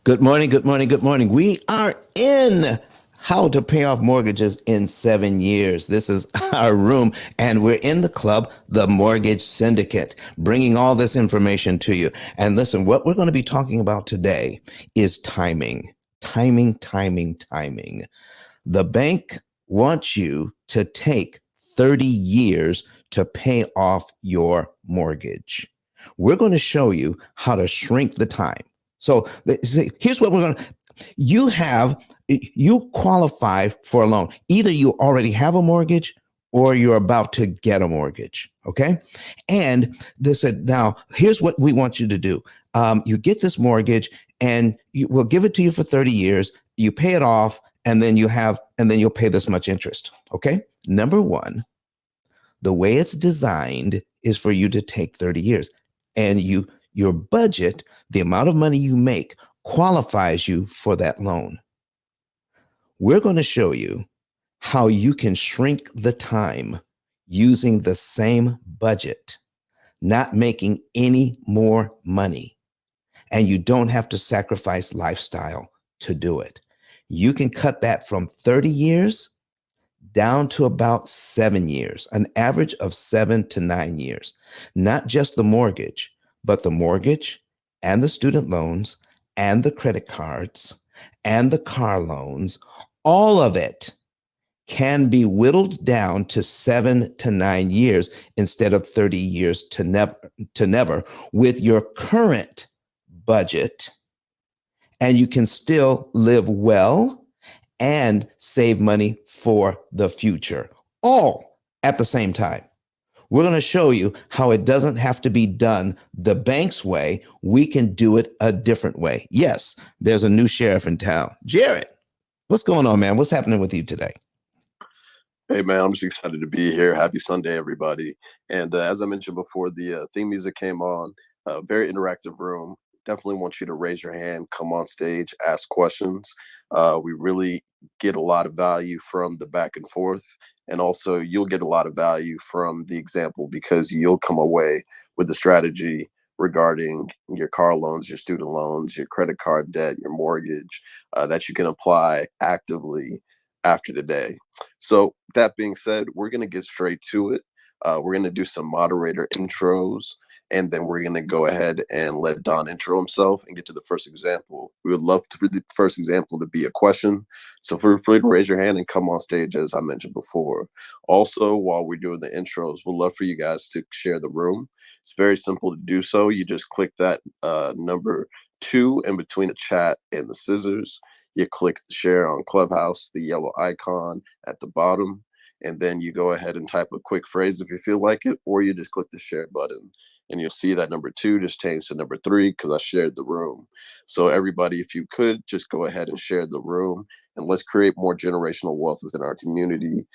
Good morning, good morning, good morning. We are in How to Pay Off Mortgages in 7 Years. This is our room, and we're in the club, the Mortgage Syndicate, bringing all this information to you. And listen, what we're going to be talking about today is timing. Timing, timing, timing. The bank wants you to take 30 years to pay off your mortgage. We're going to show you how to shrink the time. So here's what we're going to you qualify for a loan. Either you already have a mortgage or you're about to get a mortgage. Okay. And they said, now here's what we want you to do. You get this mortgage and we'll give it to you for 30 years. You pay it off and then you'll pay this much interest. Okay. Number one, the way it's designed is for you to take 30 years and your budget, the amount of money you make qualifies you for that loan. We're going to show you how you can shrink the time using the same budget, not making any more money. And you don't have to sacrifice lifestyle to do it. You can cut that from 30 years down to about 7 years, an average of 7 to 9 years. Not just the mortgage, but the mortgage and the student loans and the credit cards and the car loans, all of it can be whittled down to 7 to 9 years instead of 30 years to never with your current budget. And you can still live well and save money for the future, all at the same time. We're going to show you how it doesn't have to be done the bank's way. We can do it a different way. Yes, there's a new sheriff in town. Jared, what's going on, man? What's happening with you today? Hey, man, I'm just excited to be here. Happy Sunday, everybody. And as I mentioned before, the theme music came on. Very interactive room. Definitely want you to raise your hand, come on stage, ask questions. We really get a lot of value from the back and forth. And also, you'll get a lot of value from the example because you'll come away with the strategy regarding your car loans, your student loans, your credit card debt, your mortgage that you can apply actively after today. So that being said, we're going to get straight to it. We're going to do some moderator intros, and then we're going to go ahead and let Don intro himself and get to the first example. We would love for the first example to be a question. So feel free to raise your hand and come on stage, as I mentioned before. Also, while we're doing the intros, we'd love for you guys to share the room. It's very simple to do so. You just click that number 2 in between the chat and the scissors. You click the share on Clubhouse, the yellow icon at the bottom, and then you go ahead and type a quick phrase if you feel like it, or you just click the share button and you'll see that number 2 just changed to number 3 because I shared the room. So everybody, if you could just go ahead and share the room, and let's create more generational wealth within our community.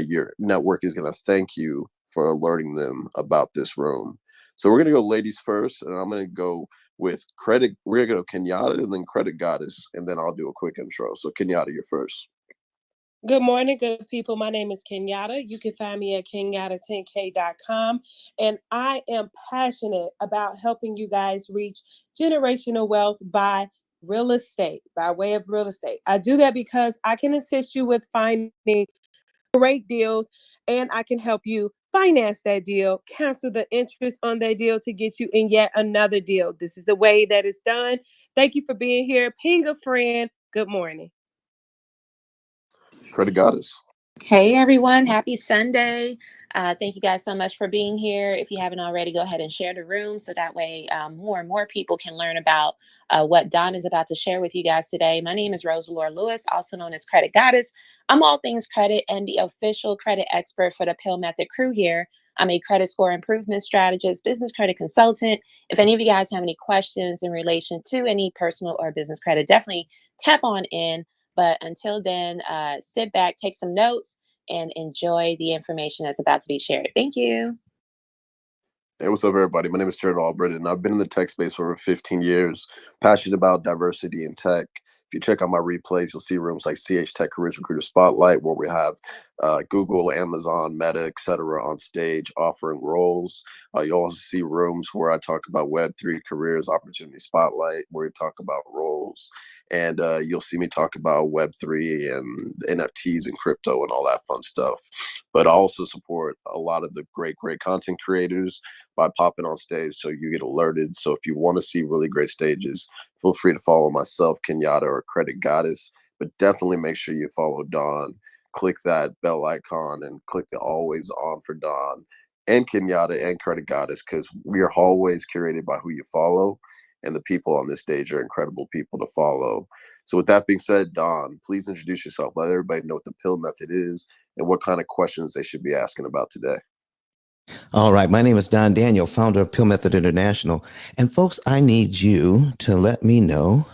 Your network is going to thank you for alerting them about this room. So we're going to go ladies first, and I'm going to go with credit. We're going to go Kenyatta and then Credit Goddess, and then I'll do a quick intro. So Kenyatta, you're first. Good morning, good people. My name is Kenyatta. You can find me at kenyatta10k.com. And I am passionate about helping you guys reach generational wealth by real estate, by way of real estate. I do that because I can assist you with finding great deals and I can help you finance that deal, cancel the interest on that deal to get you in yet another deal. This is the way that it's done. Thank you for being here. Ping a friend. Good morning. Credit Goddess. Hey everyone, happy Sunday. Thank you guys so much for being here. If you haven't already, go ahead and share the room so that way more and more people can learn about what Don is about to share with you guys today. My name is Rosalore Lewis, also known as Credit Goddess. I'm all things credit and the official credit expert for the P.I.L.L method crew here. I'm a credit score improvement strategist, business credit consultant. If any of you guys have any questions in relation to any personal or business credit, definitely tap on in. But until then, sit back, take some notes, and enjoy the information that's about to be shared. Thank you. Hey, what's up, everybody? My name is Jared Albritton, and I've been in the tech space for over 15 years, passionate about diversity in tech, If you check out my replays, you'll see rooms like CH Tech Careers Recruiter Spotlight, where we have Google, Amazon, Meta, etc. on stage offering roles. You also see rooms where I talk about Web3 careers, Opportunity Spotlight, where we talk about roles. And you'll see me talk about Web3 and NFTs and crypto and all that fun stuff. But I also support a lot of the great content creators by popping on stage so you get alerted. So if you want to see really great stages, feel free to follow myself, Kenyatta, or Credit Goddess. But definitely make sure you follow Dawn. Click that bell icon and click the always on for Dawn and Kenyatta and Credit Goddess, because we are always curated by who you follow. And the people on this stage are incredible people to follow. So with that being said, Dawn, please introduce yourself. Let everybody know what the P.I.L.L method is and what kind of questions they should be asking about today. All right. My name is Don Daniel, founder of P.I.L.L Method International. And folks, I need you to let me know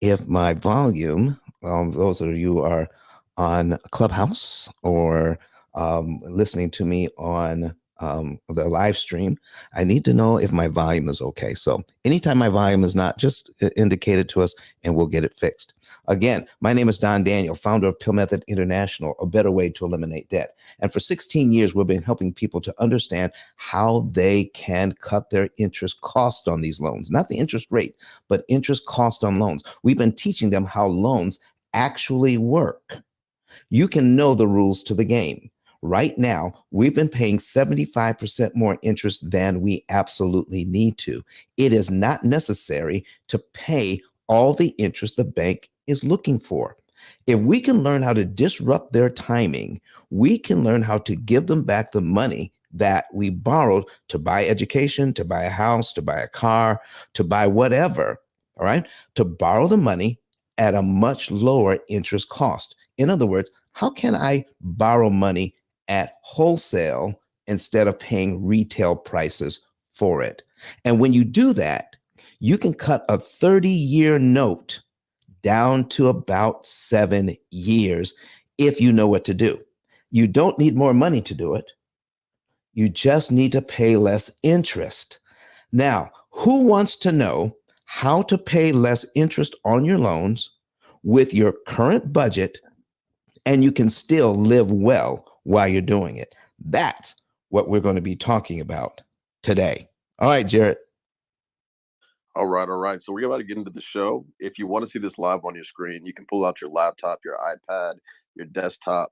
if my volume, those of you who are on Clubhouse or listening to me on the live stream, I need to know if my volume is okay. So anytime my volume is not, just indicate it to us and we'll get it fixed. Again, my name is Don Daniel, founder of P.I.L.L Method International, a better way to eliminate debt. And for 16 years, we've been helping people to understand how they can cut their interest cost on these loans, not the interest rate, but interest cost on loans. We've been teaching them how loans actually work. You can know the rules to the game. Right now, we've been paying 75% more interest than we absolutely need to. It is not necessary to pay all the interest the bank is looking for. If we can learn how to disrupt their timing, we can learn how to give them back the money that we borrowed to buy education, to buy a house, to buy a car, to buy whatever, all right? To borrow the money at a much lower interest cost. In other words, how can I borrow money at wholesale instead of paying retail prices for it? And when you do that, you can cut a 30-year note down to about 7 years if you know what to do. You don't need more money to do it. You just need to pay less interest. Now, who wants to know how to pay less interest on your loans with your current budget and you can still live well while you're doing it? That's what we're going to be talking about today. All right, Jared. All right. So we're about to get into the show. If you want to see this live on your screen, you can pull out your laptop, your iPad, your desktop,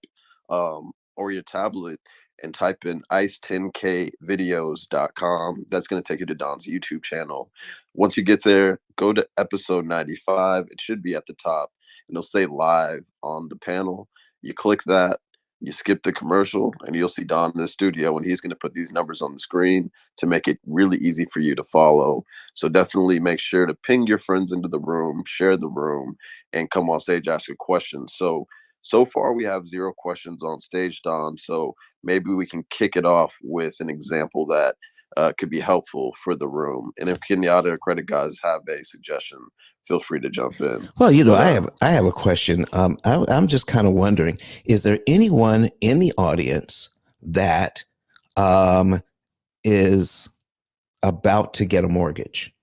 or your tablet and type in ice10kvideos.com. That's going to take you to Don's YouTube channel. Once you get there, go to episode 95. It should be at the top, and it'll say live on the panel. You click that, you skip the commercial, and you'll see Don in the studio, and he's going to put these numbers on the screen to make it really easy for you to follow. So definitely make sure to ping your friends into the room, share the room, and come on stage, ask a question. So far we have 0 questions on stage, Don. So maybe we can kick it off with an example that could be helpful for the room. And if Kenyatta or Credit Guys have a suggestion, feel free to jump in. Well, I have a question. I'm just kind of wondering, is there anyone in the audience that is about to get a mortgage?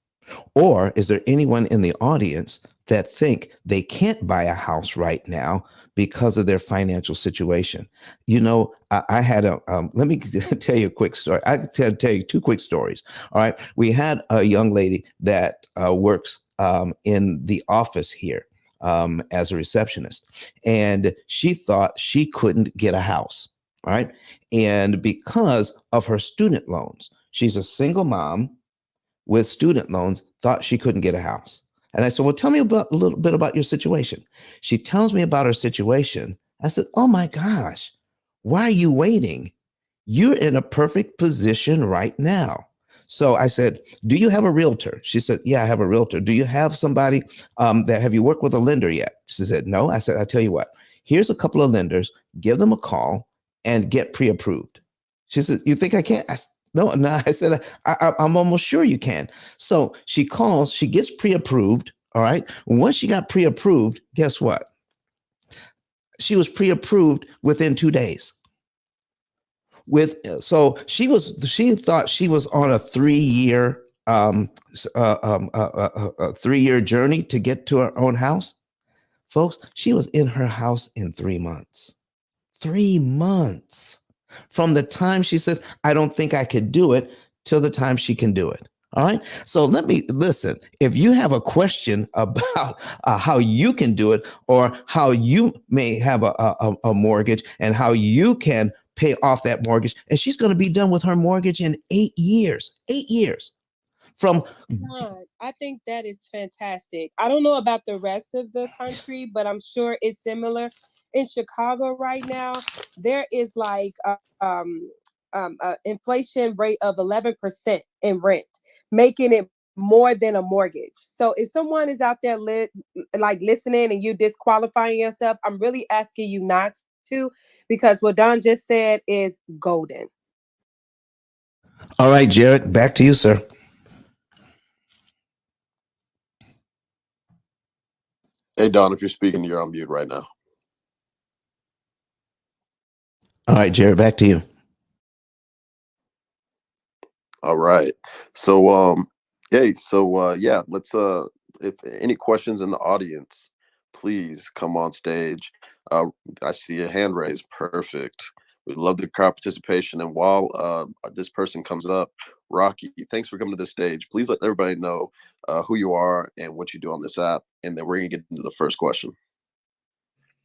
Or is there anyone in the audience that think they can't buy a house right now because of their financial situation? You know, I had let me tell you a quick story. I can tell you 2 quick stories. All right. We had a young lady that works in the office here as a receptionist, and she thought she couldn't get a house. All right. And because of her student loans, she's a single mom with student loans, thought she couldn't get a house. And I said, well, tell me a little bit about your situation. She tells me about her situation. I said, oh my gosh, why are you waiting? You're in a perfect position right now. So I said, do you have a realtor? She said, yeah, I have a realtor. Do you have somebody have you worked with a lender yet? She said, no. I said, I tell you what, here's a couple of lenders, give them a call and get pre-approved. She said, you think I can't? No, I said, I'm almost sure you can. So she calls, she gets pre-approved. All right. Once she got pre-approved, guess what? She was pre-approved within 2 days. So she thought she was on a 3-year a 3-year journey to get to her own house. Folks, she was in her house in 3 months. 3 months. From the time she says, I don't think I could do it, till the time she can do it. All right. So let me listen. If you have a question about how you can do it, or how you may have a mortgage and how you can pay off that mortgage, and she's going to be done with her mortgage in 8 years. 8 years. From I think that is fantastic. I don't know about the rest of the country, but I'm sure it's similar. In Chicago right now, there is like inflation rate of 11% in rent, making it more than a mortgage. So if someone is out there like listening and you disqualifying yourself, I'm really asking you not to, because what Don just said is golden. All right, Jared, back to you, sir. Hey, Don, if you're speaking, you're on mute right now. All right, Jared, back to you. All right. So, yeah, let's, if any questions in the audience, please come on stage. I see a hand raised. Perfect. We love the crowd participation. And while this person comes up, Rocky, thanks for coming to the stage. Please let everybody know who you are and what you do on this app. And then we're going to get into the first question.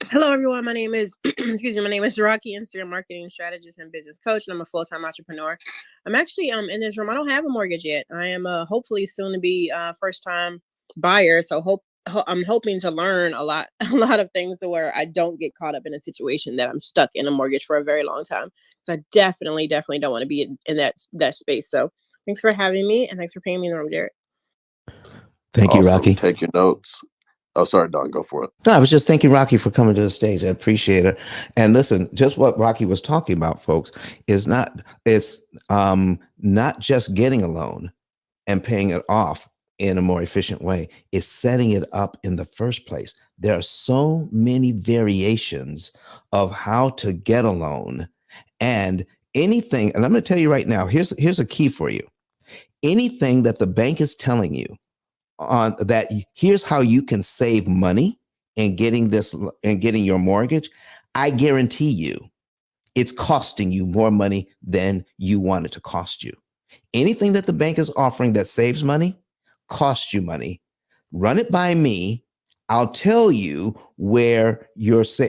Hello, everyone. My name is, my name is Rocky, Instagram marketing strategist and business coach, and I'm a full-time entrepreneur. I'm actually in this room. I don't have a mortgage yet. I am hopefully soon to be first-time buyer. So I'm hoping to learn a lot of things to where I don't get caught up in a situation that I'm stuck in a mortgage for a very long time. So I definitely don't want to be in that space. So thanks for having me, and thanks for paying me in the room, Jared. Thank you, Rocky. Take your notes. Oh, sorry, Don, go for it. No, I was just thanking Rocky for coming to the stage. I appreciate it. And listen, just what Rocky was talking about, folks, is not just getting a loan and paying it off in a more efficient way. It's setting it up in the first place. There are so many variations of how to get a loan, and anything. And I'm going to tell you right now, here's a key for you. Anything that the bank is telling you on that, here's how you can save money in getting your mortgage, I guarantee you it's costing you more money than you want it to cost you. Anything that the bank is offering that saves money costs you money. Run it by me. I'll tell you where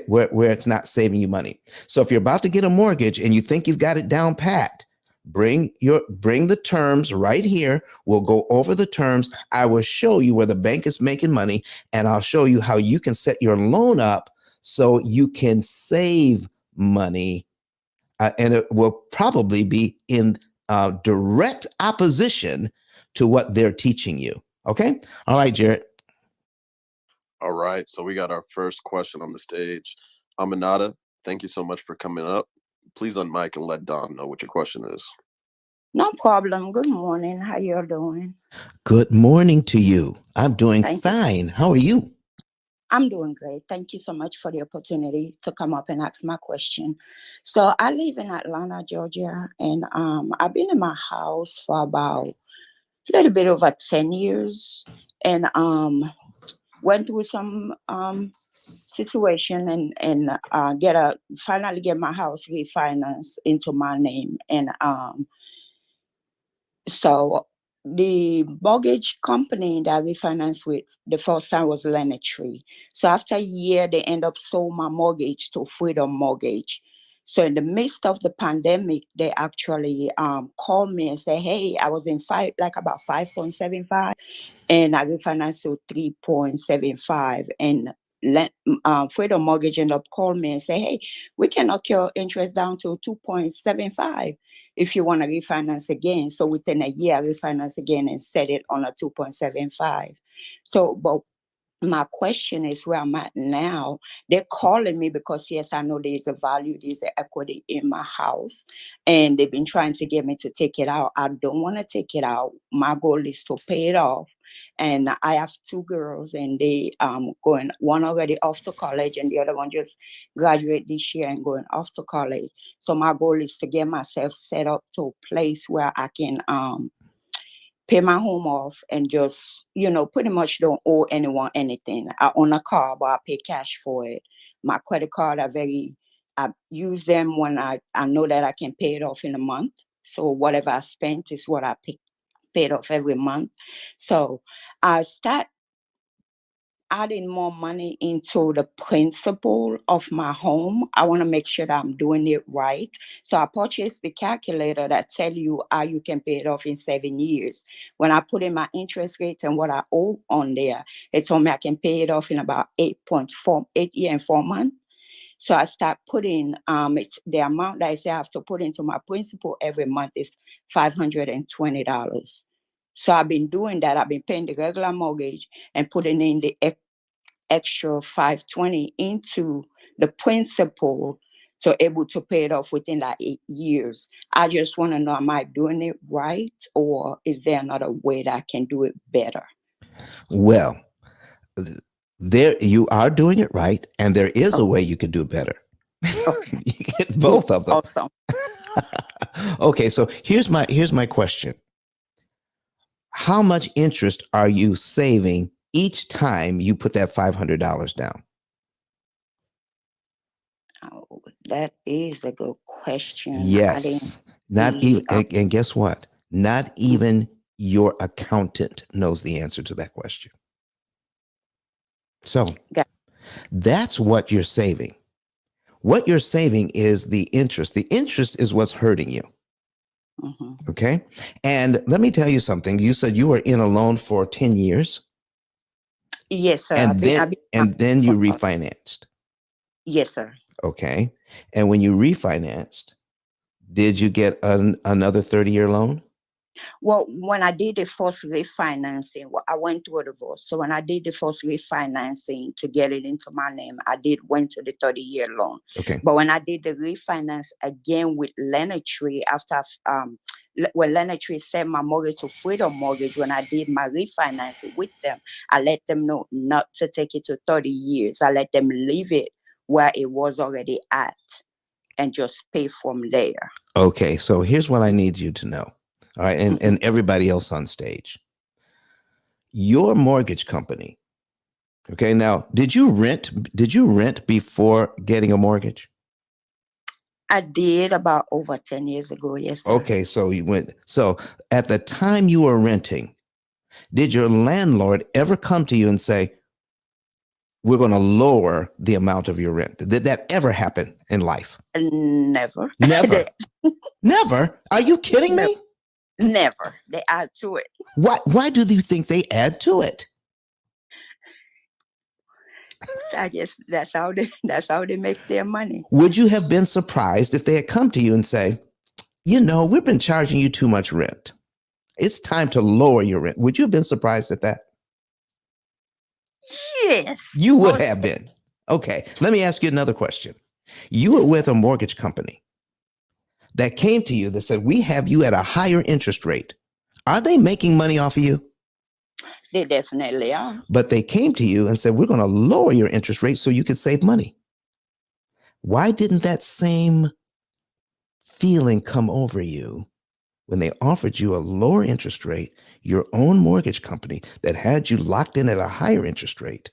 where it's not saving you money. So if you're about to get a mortgage and you think you've got it down pat, bring the terms right here. We'll go over the terms. I will show you where the bank is making money, and I'll show you how you can set your loan up so you can save money. And it will probably be in direct opposition to what they're teaching you. Okay. All right, Jared. All right. So we got our first question on the stage. Aminata, thank you so much for coming up. Please unmic and let Don know what your question is. No problem. Good morning. How you're doing? Good morning to you. I'm doing fine. How are you? I'm doing great. Thank you so much for the opportunity to come up and ask my question. So I live in Atlanta, Georgia, and I've been in my house for about a little bit over 10 years, and went through some situation and finally get my house refinanced into my name. And so the mortgage company that I refinanced with the first time was Leonard Tree. So after a year, they end up sold my mortgage to Freedom Mortgage. So in the midst of the pandemic, they actually called me and said, hey, I was in about 5.75, and I refinanced to 3.75. And Freedom Mortgage ended up calling me and say, hey, we can knock your interest down to 2.75 if you want to refinance again. So within a year, I refinance again and set it on a 2.75. So, but my question is where I'm at now. They're calling me because, yes, I know there's a value, there's an equity in my house, and they've been trying to get me to take it out. I don't want to take it out. My goal is to pay it off. And I have two girls, and they going, one already off to college, and the other one just graduate this year and going off to college. So my goal is to get myself set up to a place where I can pay my home off and just, pretty much don't owe anyone anything. I own a car, but I pay cash for it. My credit card I use them when I know that I can pay it off in a month. So whatever I spent is what I paid off every month. So I start adding more money into the principal of my home. I want to make sure that I'm doing it right. So I purchased the calculator that tell you how you can pay it off in 7 years. When I put in my interest rate and what I owe on there, it told me I can pay it off in about 8 years and 4 months. So I start putting it's the amount that I say I have to put into my principal every month is $520. So I've been doing that. I've been paying the regular mortgage and putting in the extra 520 into the principal to able to pay it off within like 8 years. I just want to know, am I doing it right, or is there another way that I can do it better? Well, there you are doing it right, and there is a way you could do it better. Okay. You get both of them. Awesome. Okay, so here's my question. How much interest are you saving each time you put that $500 down? Oh, that is a good question. Yes. Not even, and guess what? Not even your accountant knows the answer to that question. So that's what you're saving. What you're saving is the interest. The interest is what's hurting you. Mm-hmm. Okay. And let me tell you something. You said you were in a loan for 10 years. Yes, sir. And then you refinanced. Yes, sir. Okay. And when you refinanced, did you get another 30-year loan? Well, when I did the first refinancing, I went through a divorce. So when I did the first refinancing to get it into my name, I went to the 30-year loan. Okay. But when I did the refinance again with Tree after when Tree sent my mortgage to Freedom Mortgage, when I did my refinancing with them, I let them know not to take it to 30 years. I let them leave it where it was already at and just pay from there. Okay. So here's what I need you to know. All right. And everybody else on stage. Your mortgage company. Okay. Now, did you rent before getting a mortgage? I did about over 10 years ago. Yes, sir. Okay. So at the time you were renting, did your landlord ever come to you and say, we're going to lower the amount of your rent? Did that ever happen in life? Never. Never. Never? Are you kidding me? Never. They add to it. Why do you think they add to it? I guess that's how they make their money. Would you have been surprised if they had come to you and say, we've been charging you too much rent. It's time to lower your rent. Would you have been surprised at that? Yes. You would have been. Okay. Let me ask you another question. You were with a mortgage company that came to you that said, we have you at a higher interest rate. Are they making money off of you? They definitely are. But they came to you and said, we're going to lower your interest rate so you can save money. Why didn't that same feeling come over you when they offered you a lower interest rate, your own mortgage company that had you locked in at a higher interest rate?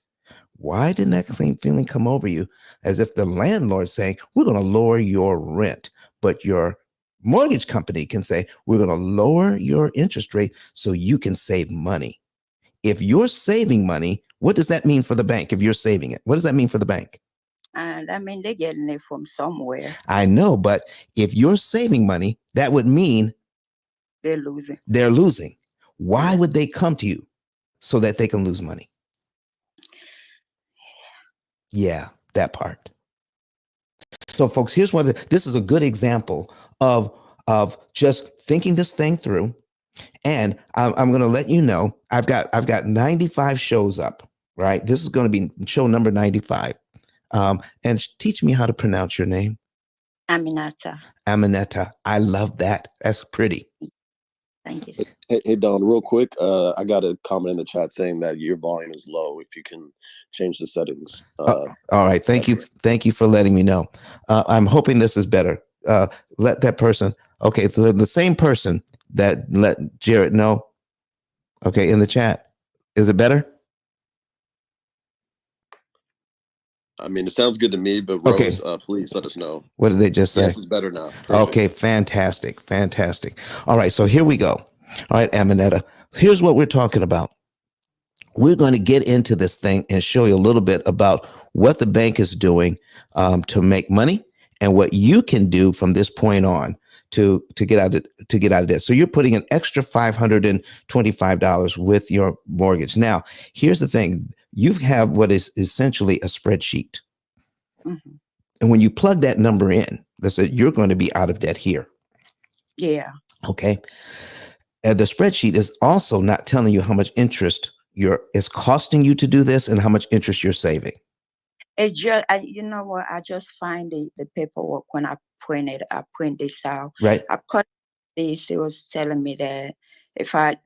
Why didn't that same feeling come over you as if the landlord saying, we're going to lower your rent, but your mortgage company can say, we're going to lower your interest rate so you can save money? If you're saving money, what does that mean for the bank? If you're saving it, what does that mean for the bank? I mean, they're getting it from somewhere. I know, but if you're saving money, that would mean they're losing. They're losing. Why would they come to you? So that they can lose money. Yeah, that part. So, folks, here's this is a good example of just thinking this thing through. And I'm going to let you know, I've got 95 shows up, right? This is going to be show number 95. And teach me how to pronounce your name. Aminata. Aminata. I love that. That's pretty. Thank you. Hey, Don, real quick. I got a comment in the chat saying that your volume is low. If you can change the settings. All right. Thank you. Thank you for letting me know. I'm hoping this is better. Let that person. Okay. So the same person that let Jared know. Okay, in the chat. Is it better? I mean, it sounds good to me, but Okay. Rose, please let us know. What did they just say? Yes, it's better now. Perfect. Okay, fantastic. Fantastic. All right, so here we go. All right, Amanetta, here's what we're talking about. We're going to get into this thing and show you a little bit about what the bank is doing to make money and what you can do from this point on to get out of debt. So you're putting an extra $525 with your mortgage. Now, here's the thing. You have what is essentially a spreadsheet. Mm-hmm. And when you plug that number in, that's it, you're going to be out of debt here. Yeah. Okay. And the spreadsheet is also not telling you how much interest it's costing you to do this and how much interest you're saving. It just, you know what? I just find the paperwork when I print this out. Right. I cut this. It was telling me that if I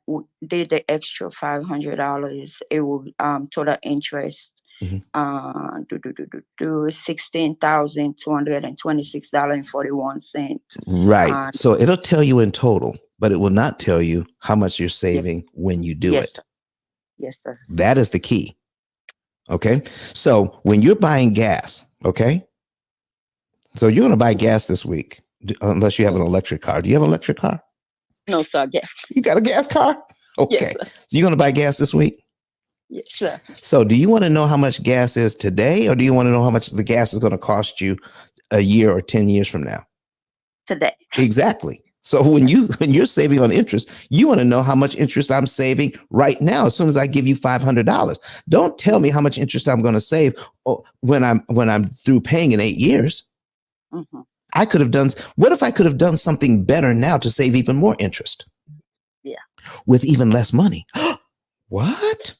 did the extra $500, it would total interest $16,226.41. Right. So it'll tell you in total, but it will not tell you how much you're saving when you do it. Sir. Yes, sir. That is the key. Okay. So when you're buying gas, okay. So you're going to buy gas this week, unless you have an electric car. Do you have an electric car? No, sir. Gas. You got a gas car? Okay. Yes, sir. So you're going to buy gas this week? Yes, sir. So do you want to know how much gas is today, or do you want to know how much the gas is going to cost you a year or 10 years from now? Today. Exactly. So when you're saving on interest, you want to know how much interest I'm saving right now. As soon as I give you $500, don't tell me how much interest I'm going to save when I'm through paying in 8 years. Mm-hmm. What if I could have done something better now to save even more interest? Yeah. With even less money. What?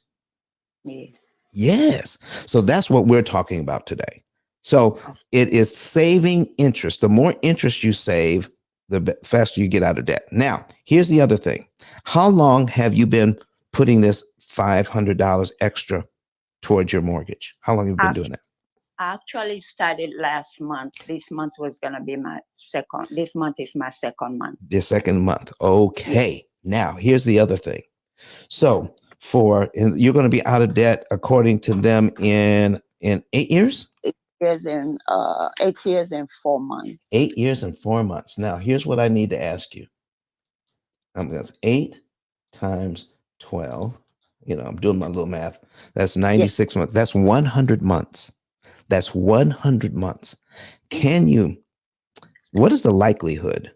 Yeah. Yes. So that's what we're talking about today. So it is saving interest. The more interest you save, the faster you get out of debt. Now, here's the other thing. How long have you been putting this $500 extra towards your mortgage? How long have you been doing that? I actually started last month. This month was going to be this month is my second month. The second month. Okay. Yeah. Now, here's the other thing. So you're going to be out of debt according to them in 8 years? 8 years and 8 years and 4 months. 8 years and 4 months. Now, here's what I need to ask you. That's 8 times 12. I'm doing my little math. That's 96 months. That's 100 months. That's 100 months. What is the likelihood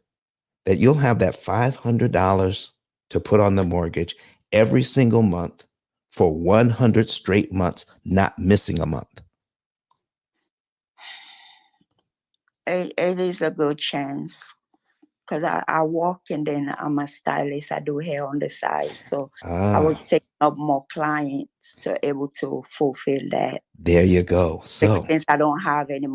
that you'll have that $500 to put on the mortgage every single month for 100 straight months, not missing a month? It is a good chance because I walk and then I'm a stylist. I do hair on the side. So I was taking up more clients to able to fulfill that. There you go. So since I don't have any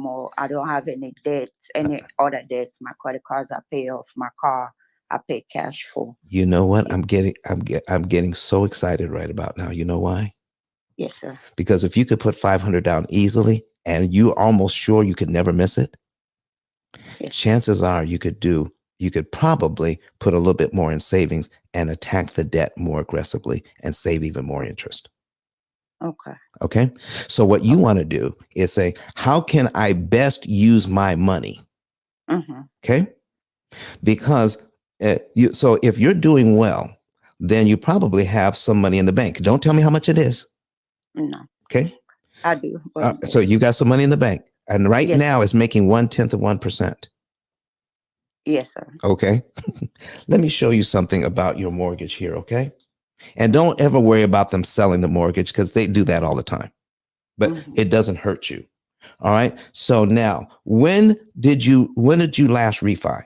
debts, any other debts, my credit cards I pay off, my car I pay cash for. You know what? I'm getting so excited right about now. You know why? Yes, sir. Because if you could put $500 down easily and you're almost sure you could never miss it, chances are you could probably put a little bit more in savings and attack the debt more aggressively and save even more interest. Okay. So what you want to do is say, how can I best use my money? Mm-hmm. Okay. Because so if you're doing well, then you probably have some money in the bank. Don't tell me how much it is. No. Okay. I do. So you got some money in the bank, and right now it's making 1/10 of 1%. Yes, sir. Okay. Let me show you something about your mortgage here. Okay. And don't ever worry about them selling the mortgage because they do that all the time, but it doesn't hurt you. All right. So now, when did you last refi?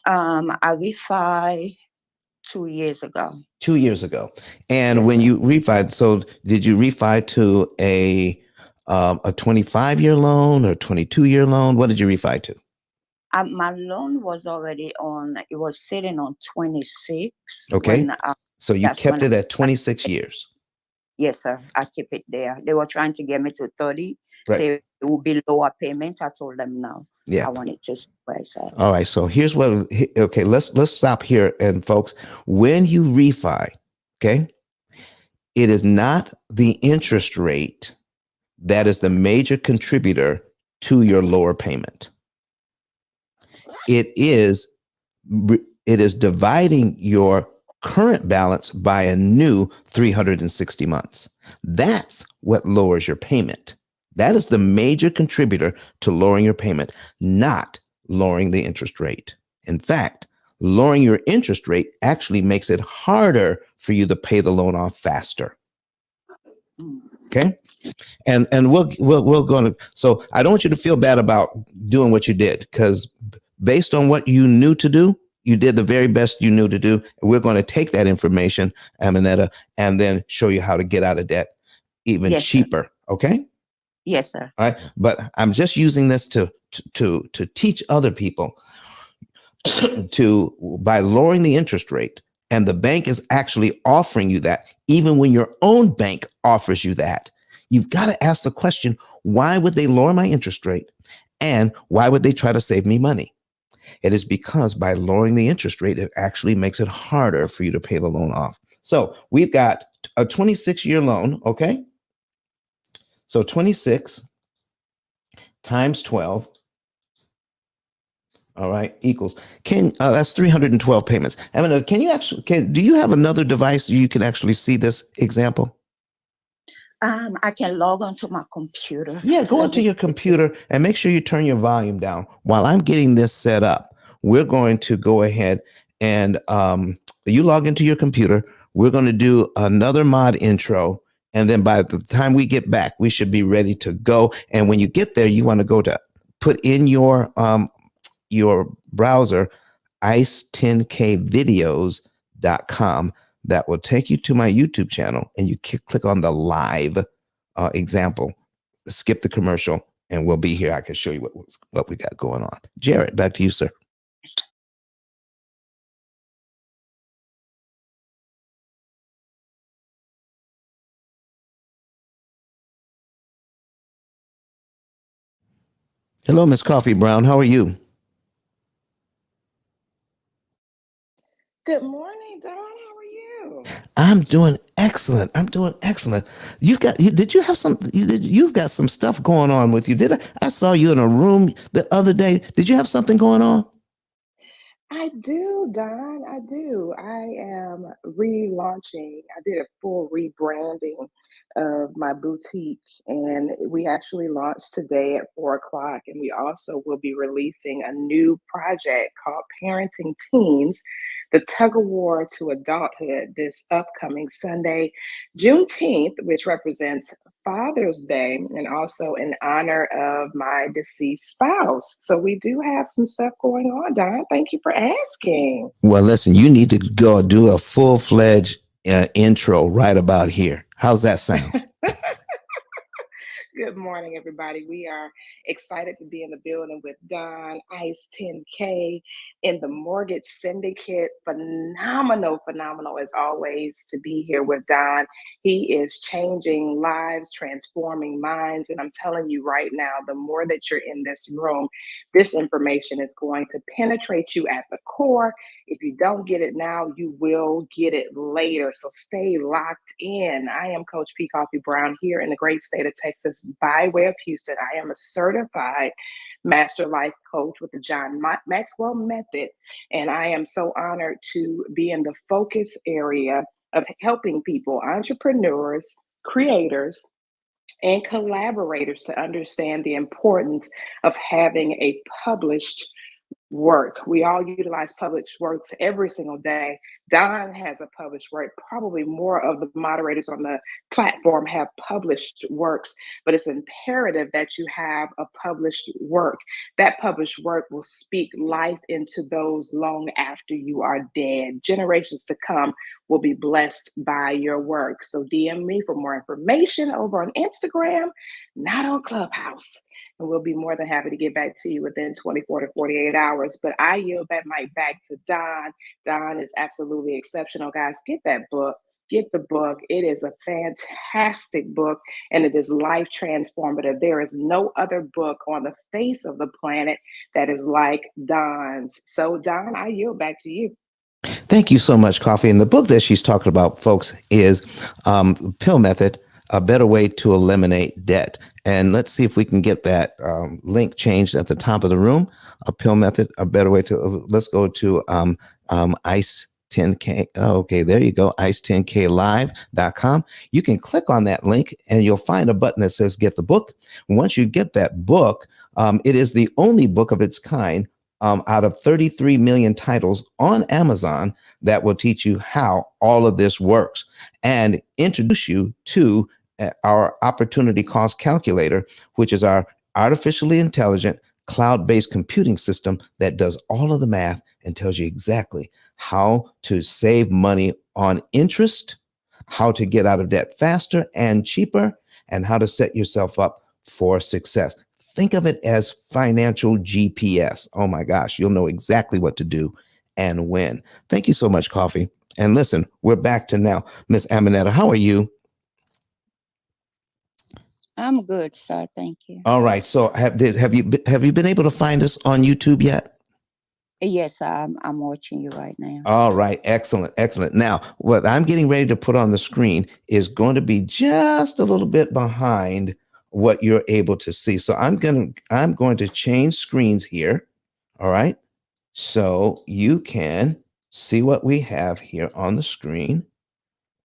I refi 2 years ago. 2 years ago. And when you refi, so did you refi to a 25-year loan or 22-year loan? What did you refi to? My loan was already it was sitting on 26. Okay. So you kept it at 26 years. Yes, sir. I keep it there. They were trying to get me to 30. Right. Say it would be lower payment. I told them no. Yeah. I wanted to price out. All right. So here's let's stop here. And folks, when you refi, Okay. It is not the interest rate that is the major contributor to your lower payment. It is dividing your current balance by a new 360 months. That's what lowers your payment. That is the major contributor to lowering your payment, not lowering the interest rate. In fact, lowering your interest rate actually makes it harder for you to pay the loan off faster. Okay. And we're going to, so I don't want you to feel bad about doing what you did, because based on what you knew to do, you did the very best you knew to do. We're going to take that information, Aminetta, and then show you how to get out of debt even cheaper. Sir. Okay. Yes, sir. All right. But I'm just using this to teach other people by lowering the interest rate. And the bank is actually offering you that, even when your own bank offers you that. You've got to ask the question, why would they lower my interest rate? And why would they try to save me money? It is because by lowering the interest rate, it actually makes it harder for you to pay the loan off. So we've got a 26-year loan, okay? So 26 times 12, all right, equals, that's 312 payments. I mean, do you have another device you can actually see this example? I can log onto my computer. Yeah, go onto your computer and make sure you turn your volume down. While I'm getting this set up, we're going to go ahead and you log into your computer. We're going to do another mod intro. And then by the time we get back, we should be ready to go. And when you get there, you want to go to put in your browser, ice10kvideos.com. That will take you to my YouTube channel, and you click on the live example, skip the commercial, and we'll be here. I can show you what we got going on. Jared, back to you, sir. Hello, Miss Coffee Brown. How are you? Good morning, Don. How are you? I'm doing excellent. You've got some stuff going on with you. I saw you in a room the other day. Did you have something going on? I do, Don. I do. I am relaunching. I did a full rebranding of my boutique, and we actually launched today at 4 o'clock. And we also will be releasing a new project called Parenting Teens, the Tug of War to Adulthood, this upcoming Sunday, Juneteenth, which represents Father's Day, and also in honor of my deceased spouse. So we do have some stuff going on, Don. Thank you for asking. Well, listen, you need to go do a full-fledged intro right about here. How's that sound? Good morning, everybody. We are excited to be in the building with Don, Ice 10K, in the Mortgage Syndicate. Phenomenal as always to be here with Don. He is changing lives, transforming minds. And I'm telling you right now, the more that you're in this room, this information is going to penetrate you at the core. If you don't get it now, you will get it later. So stay locked in. I am Coach P. Coffee Brown here in the great state of Texas by way of Houston. I am a certified master life coach with the John Maxwell method. And I am so honored to be in the focus area of helping people, entrepreneurs, creators, and collaborators to understand the importance of having a published work. We all utilize published works every single day. Don has a published work. Probably more of the moderators on the platform have published works, but it's imperative that you have a published work. That published work will speak life into those long after you are dead. Generations to come will be blessed by your work. So DM me for more information over on Instagram, not on Clubhouse. And we'll be more than happy to get back to you within 24 to 48 hours. But I yield that mic back to Don. Don is absolutely exceptional, guys. Get that book. Get the book. It is a fantastic book, and it is life transformative. There is no other book on the face of the planet that is like Don's. So, Don, I yield back to you. Thank you so much, Coffee. And the book that she's talking about, folks, is Pill Method, A Better Way to Eliminate Debt. And let's see if we can get that link changed at the top of the room. A Pill Method, A Better Way to, let's go to ICE 10K. Oh, okay, there you go, ice10klive.com. You can click on that link and you'll find a button that says get the book. Once you get that book, it is the only book of its kind out of 33 million titles on Amazon that will teach you how all of this works and introduce you to our opportunity cost calculator, which is our artificially intelligent cloud-based computing system that does all of the math and tells you exactly how to save money on interest, how to get out of debt faster and cheaper, and how to set yourself up for success. Think of it as financial GPS. Oh my gosh, you'll know exactly what to do and when. Thank you so much, Coffee. And listen, we're back to now. Miss Amanetta, how are you? I'm good, sir. Thank you. All right. So have you been able to find us on YouTube yet? Yes, I'm watching you right now. All right. Excellent. Excellent. Now, what I'm getting ready to put on the screen is going to be just a little bit behind what you're able to see. So I'm going to change screens here. All right. So you can see what we have here on the screen.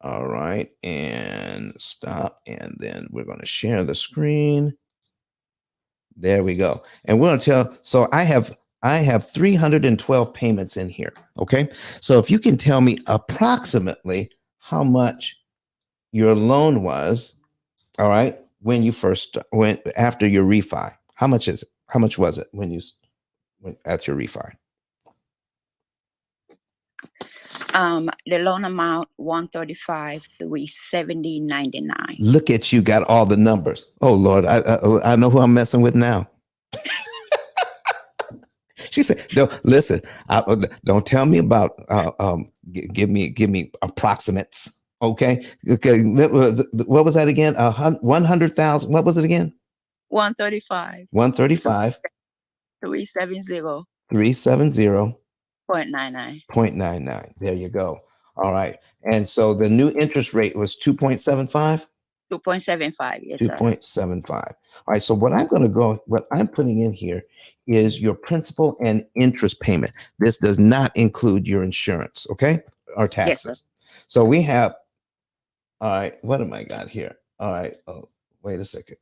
All right. And stop. And then we're going to share the screen. There we go. And we're going to tell, so I have 312 payments in here. Okay. So if you can tell me approximately how much your loan was, all right, when you first went after your refi, how much is it? How much was it when you went at your refi? The loan amount 135, 370, 99. Look at you, got all the numbers. Oh Lord, I know who I'm messing with now. She said, "No, listen. Don't tell me about. Give me approximates. Okay. Okay. What was that again? 100,000. What was it again? 135. 135. 370. 370. 0.99. 0.99. There you go. All right. And so the new interest rate was 2.75. 2.75. Yes, sir. 2.75. All right. So what I'm putting in here is your principal and interest payment. This does not include your insurance, okay? Or taxes. Yes, So we have, all right, what am I got here? All right. Oh, wait a second.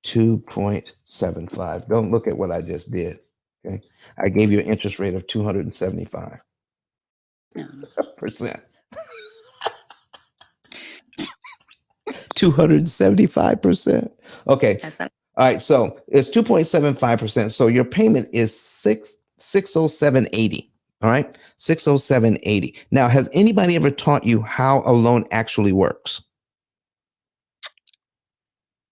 2.75. Don't look at what I just did. Okay. I gave you an interest rate of 275%. 275%. Okay. That's All right. So it's 2.75%. So your payment is 607.80. All right. 607.80. Now, has anybody ever taught you how a loan actually works?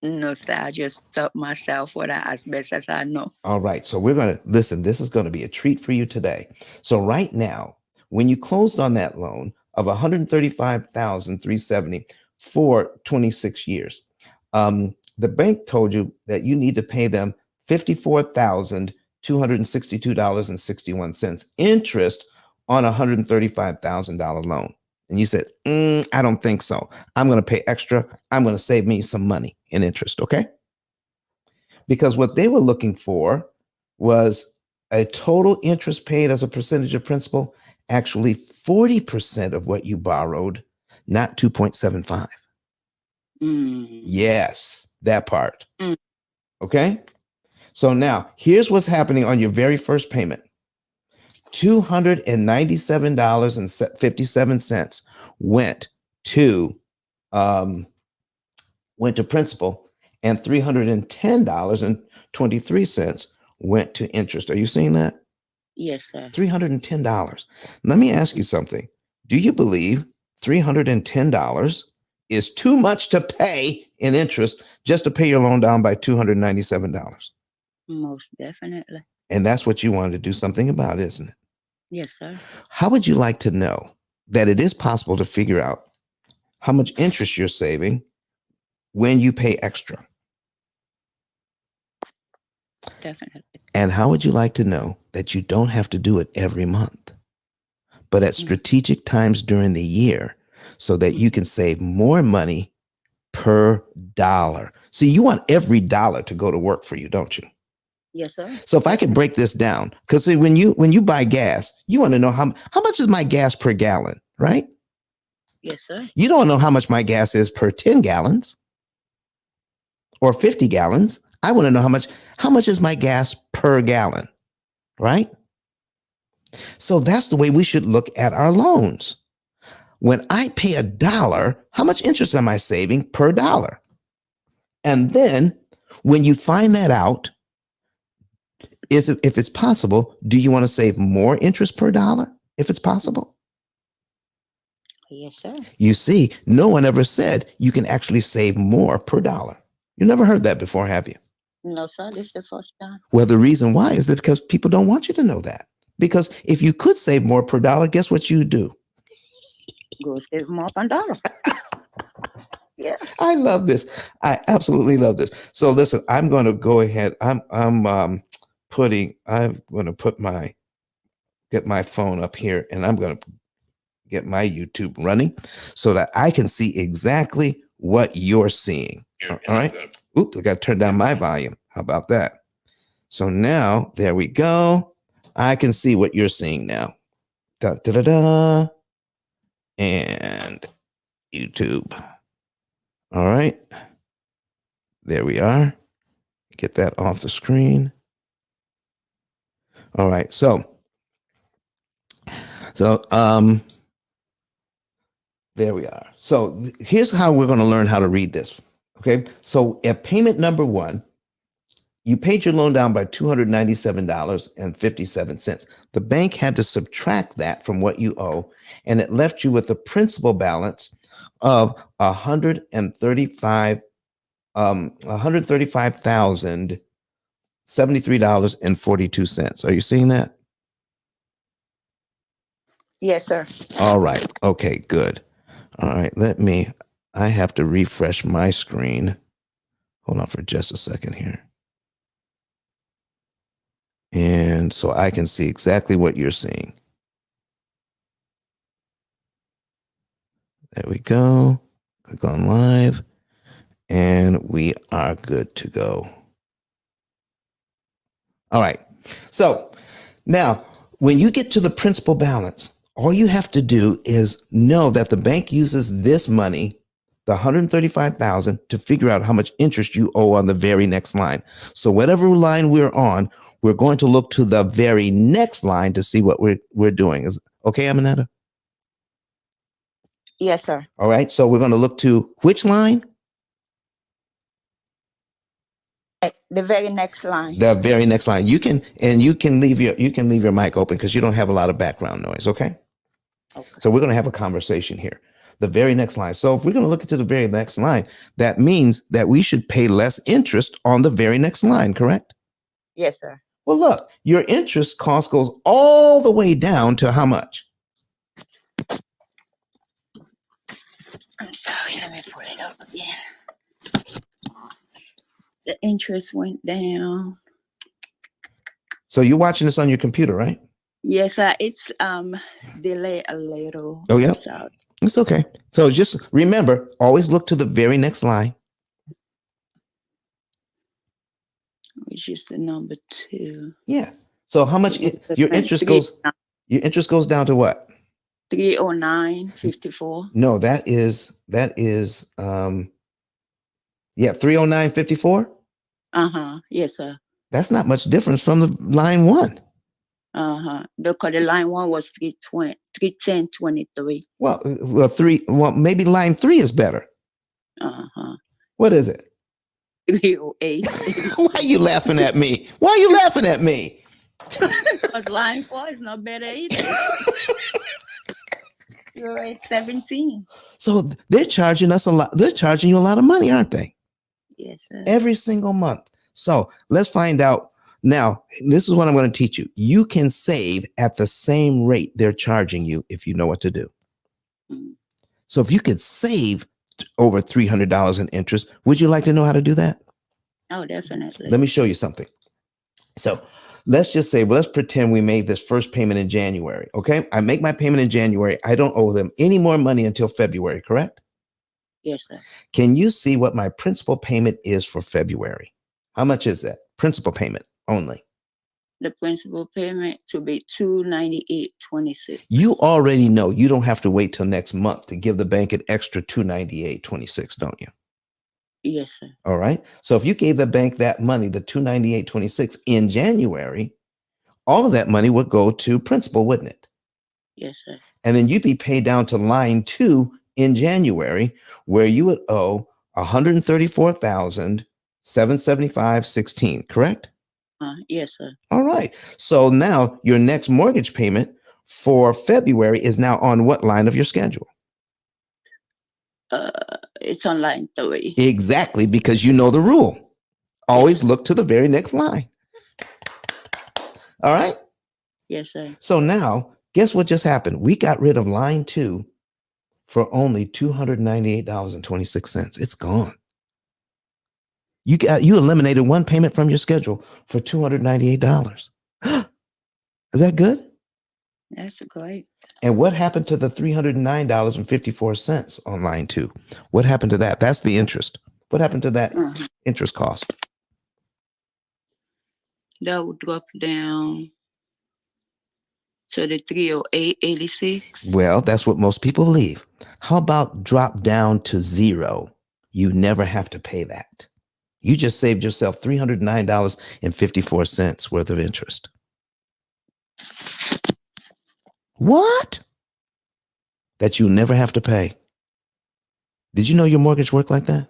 No, sir. I just taught myself what as best as I know. All right. So we're going to listen. This is going to be a treat for you today. So right now, when you closed on that loan of 135,370 for 26 years, the bank told you that you need to pay them $54,262.61 interest on a $135,000 loan. And you said, I don't think so. I'm going to pay extra. I'm going to save me some money in interest. Okay. Because what they were looking for was a total interest paid as a percentage of principal, actually 40% of what you borrowed, not 2.75. Yes, that part. Okay. So now here's what's happening on your very first payment. $297.57 went to principal, and $310.23 went to interest. Are you seeing that? Yes, sir. $310. Let me ask you something. Do you believe $310 is too much to pay in interest just to pay your loan down by $297? Most definitely. And that's what you wanted to do something about, isn't it? Yes, sir. How would you like to know that it is possible to figure out how much interest you're saving when you pay extra? Definitely. And how would you like to know that you don't have to do it every month? but at strategic times during the year so that you can save more money per dollar. See, you want every dollar to go to work for you, don't you? Yes, sir. So if I could break this down, because when you buy gas, you want to know how much is my gas per gallon, right? Yes, sir. You don't know how much my gas is per 10 gallons or 50 gallons. I want to know how much is my gas per gallon, right? So that's the way we should look at our loans. When I pay $1, how much interest am I saving per dollar? And then when you find that out, if it's possible, do you want to save more interest per dollar if it's possible? Yes, sir. You see, no one ever said you can actually save more per dollar. You never heard that before, have you? No, sir. This is the first time. Well, the reason why is that because people don't want you to know that. Because if you could save more per dollar, guess what you do? Go save more per dollar. Yeah. I love this. I absolutely love this. So listen, I'm going to go ahead. I'm going to get my phone up here, and I'm going to get my YouTube running so that I can see exactly what you're seeing. All right. Oops, I got to turn down my volume. How about that? So now there we go. I can see what you're seeing now. Da, da, da, da. And YouTube. All right. There we are. Get that off the screen. All right. So there we are. So here's how we're going to learn how to read this. Okay. So at payment number 1, you paid your loan down by $297.57. The bank had to subtract that from what you owe, and it left you with a principal balance of $135,073.42. Are you seeing that? Yes, sir. All right. Okay, good. All right. I have to refresh my screen. Hold on for just a second here. And so I can see exactly what you're seeing. There we go. Click on live. And we are good to go. All right. So now, when you get to the principal balance, all you have to do is know that the bank uses this money, the $135,000, to figure out how much interest you owe on the very next line. So whatever line we're on, we're going to look to the very next line to see what we're doing. Is okay, Aminata? Yes, sir. All right. So we're going to look to which line? The very next line. The very next line. You can leave your mic open because you don't have a lot of background noise. Okay. Okay. So we're going to have a conversation here. The very next line. So if we're going to look into the very next line, that means that we should pay less interest on the very next line, correct? Yes, sir. Well, look, your interest cost goes all the way down to how much? I'm sorry. Let me pull it up again. The interest went down. So you're watching this on your computer, right? Yes, sir. It's delayed a little. Oh, yeah. Sorry. It's okay. So just remember, always look to the very next line. Which is the number 2. Yeah. So how much your interest goes? Your interest goes down to what? 309.54. No, that is 309.54. Yes, sir. That's not much difference from the line 1. Because the line 1 was 310.23. Well, maybe line 3 is better. What is it? 308. Why are you laughing at me? Why are you laughing at me? Because line 4 is not better either. 17. So they're charging us a lot. They're charging you a lot of money, aren't they? Yes, sir. Every single month. So let's find out. Now, this is what I'm going to teach you. You can save at the same rate they're charging you if you know what to do. So if you could save over $300 in interest, would you like to know how to do that? Oh, definitely. Let me show you something. So let's just say, well, let's pretend we made this first payment in January. Okay. I make my payment in January. I don't owe them any more money until February, correct? Yes, sir. Can you see what my principal payment is for February? How much is that? Principal payment only. The principal payment to be $298.26. You already know you don't have to wait till next month to give the bank an extra $298.26, don't you? Yes, sir. All right. So if you gave the bank that money, the $298.26 in January, all of that money would go to principal, wouldn't it? Yes, sir. And then you'd be paid down to line 2 in January, where you would owe $134,775.16, correct? Yes, sir. All right. So now your next mortgage payment for February is now on what line of your schedule? It's on line 3. Exactly, because you know the rule. Always look to the very next line. All right. Yes, sir. So now, guess what just happened? We got rid of line 2 for only $298.26. It's gone. You eliminated one payment from your schedule for $298. Is that good? That's great. And what happened to the $309.54 on line 2? What happened to that? That's the interest. What happened to that interest cost? That would drop down to the 308.86. Well, that's what most people leave. How about drop down to 0? You never have to pay that. You just saved yourself $309.54 worth of interest. What? That you never have to pay. Did you know your mortgage worked like that?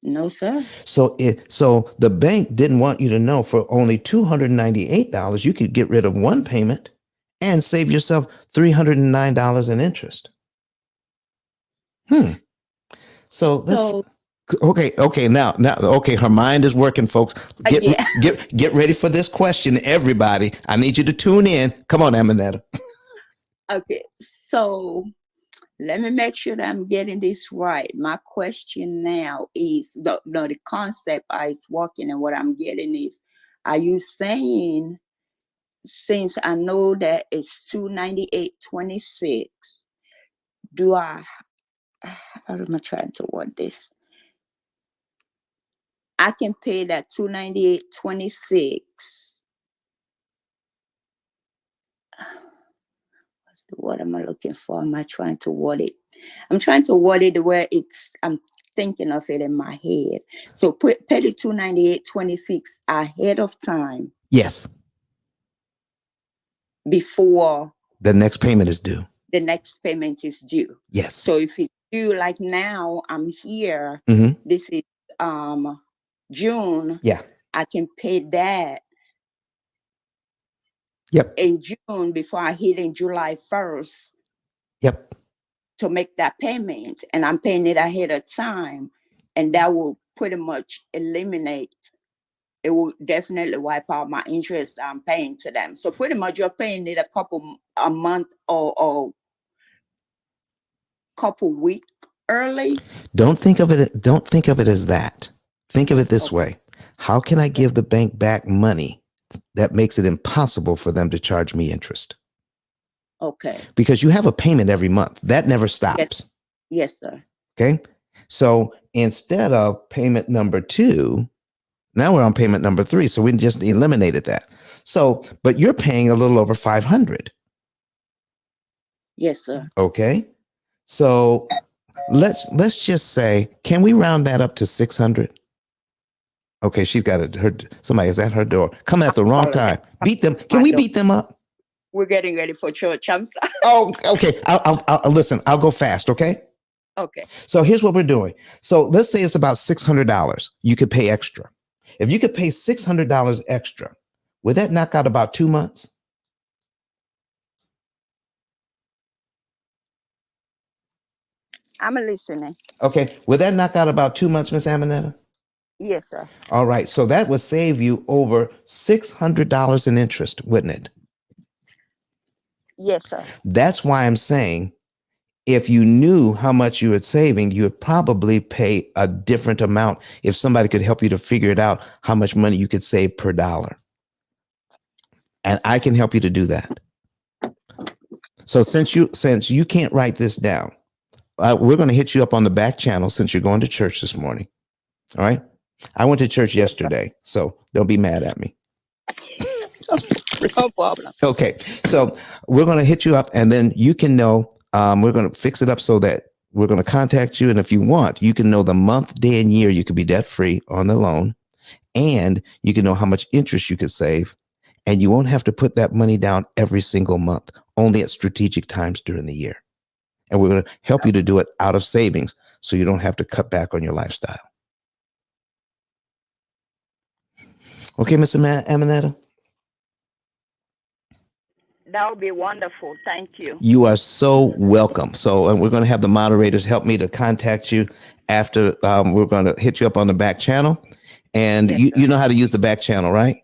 No, sir. So the bank didn't want you to know for only $298, you could get rid of one payment and save yourself $309 in interest. So let's okay. Now, okay. Her mind is working, folks. Get ready for this question, everybody. I need you to tune in. Come on, Amanetta. Okay, so let me make sure that I'm getting this right. My question now is the concept is working, and what I'm getting is, are you saying, since I know that it's $298.26, how am I trying to word this? I can pay that $298.26. What am I looking for? Am I trying to word it? I'm trying to word it where I'm thinking of it in my head. So pay the $298.26 ahead of time. Yes. Before the next payment is due. The next payment is due. Yes. So if it's due, like now I'm here, this is June. Yeah. I can pay that. Yep. In June before I hit in July 1st. Yep. To make that payment, and I'm paying it ahead of time, and that will pretty much eliminate. It will definitely wipe out my interest I'm paying to them. So pretty much you're paying it a month or couple week early. Don't think of it as that. Think of it this way. How can I give the bank back money that makes it impossible for them to charge me interest? Okay. Because you have a payment every month. That never stops. Yes, sir. Okay. So instead of payment number 2, now we're on payment number 3. So we just eliminated that. So, but you're paying a little over $500. Yes, sir. Okay. So let's just say, can we round that up to 600? Okay, she's got somebody's at her door. Come at the wrong time. Beat them. Can we beat them up? We're getting ready for church. I'm sorry. Oh, okay. I'll listen. I'll go fast. Okay. Okay. So here's what we're doing. So let's say it's about $600. You could pay extra. If you could pay $600 extra, would that knock out about 2 months? I'm listening. Okay. Would that knock out about 2 months, Miss Amanetta? Yes, sir. All right. So that would save you over $600 in interest, wouldn't it? Yes, sir. That's why I'm saying, if you knew how much you were saving, you would probably pay a different amount if somebody could help you to figure it out how much money you could save per dollar. and I can help you to do that. So since you can't write this down, we're going to hit you up on the back channel since you're going to church this morning. All right. I went to church yesterday, so don't be mad at me. No problem. Okay. So we're going to hit you up, and then you can know, we're going to fix it up so that we're going to contact you. And if you want, you can know the month, day, and year you could be debt free on the loan, and you can know how much interest you could save. And you won't have to put that money down every single month, only at strategic times during the year. And we're going to help you to do it out of savings so you don't have to cut back on your lifestyle. Okay, Mr. Amanetta? That would be wonderful. Thank you. You are so welcome. So we're going to have the moderators help me to contact you after. We're going to hit you up on the back channel. And Yes, you know how to use the back channel, right?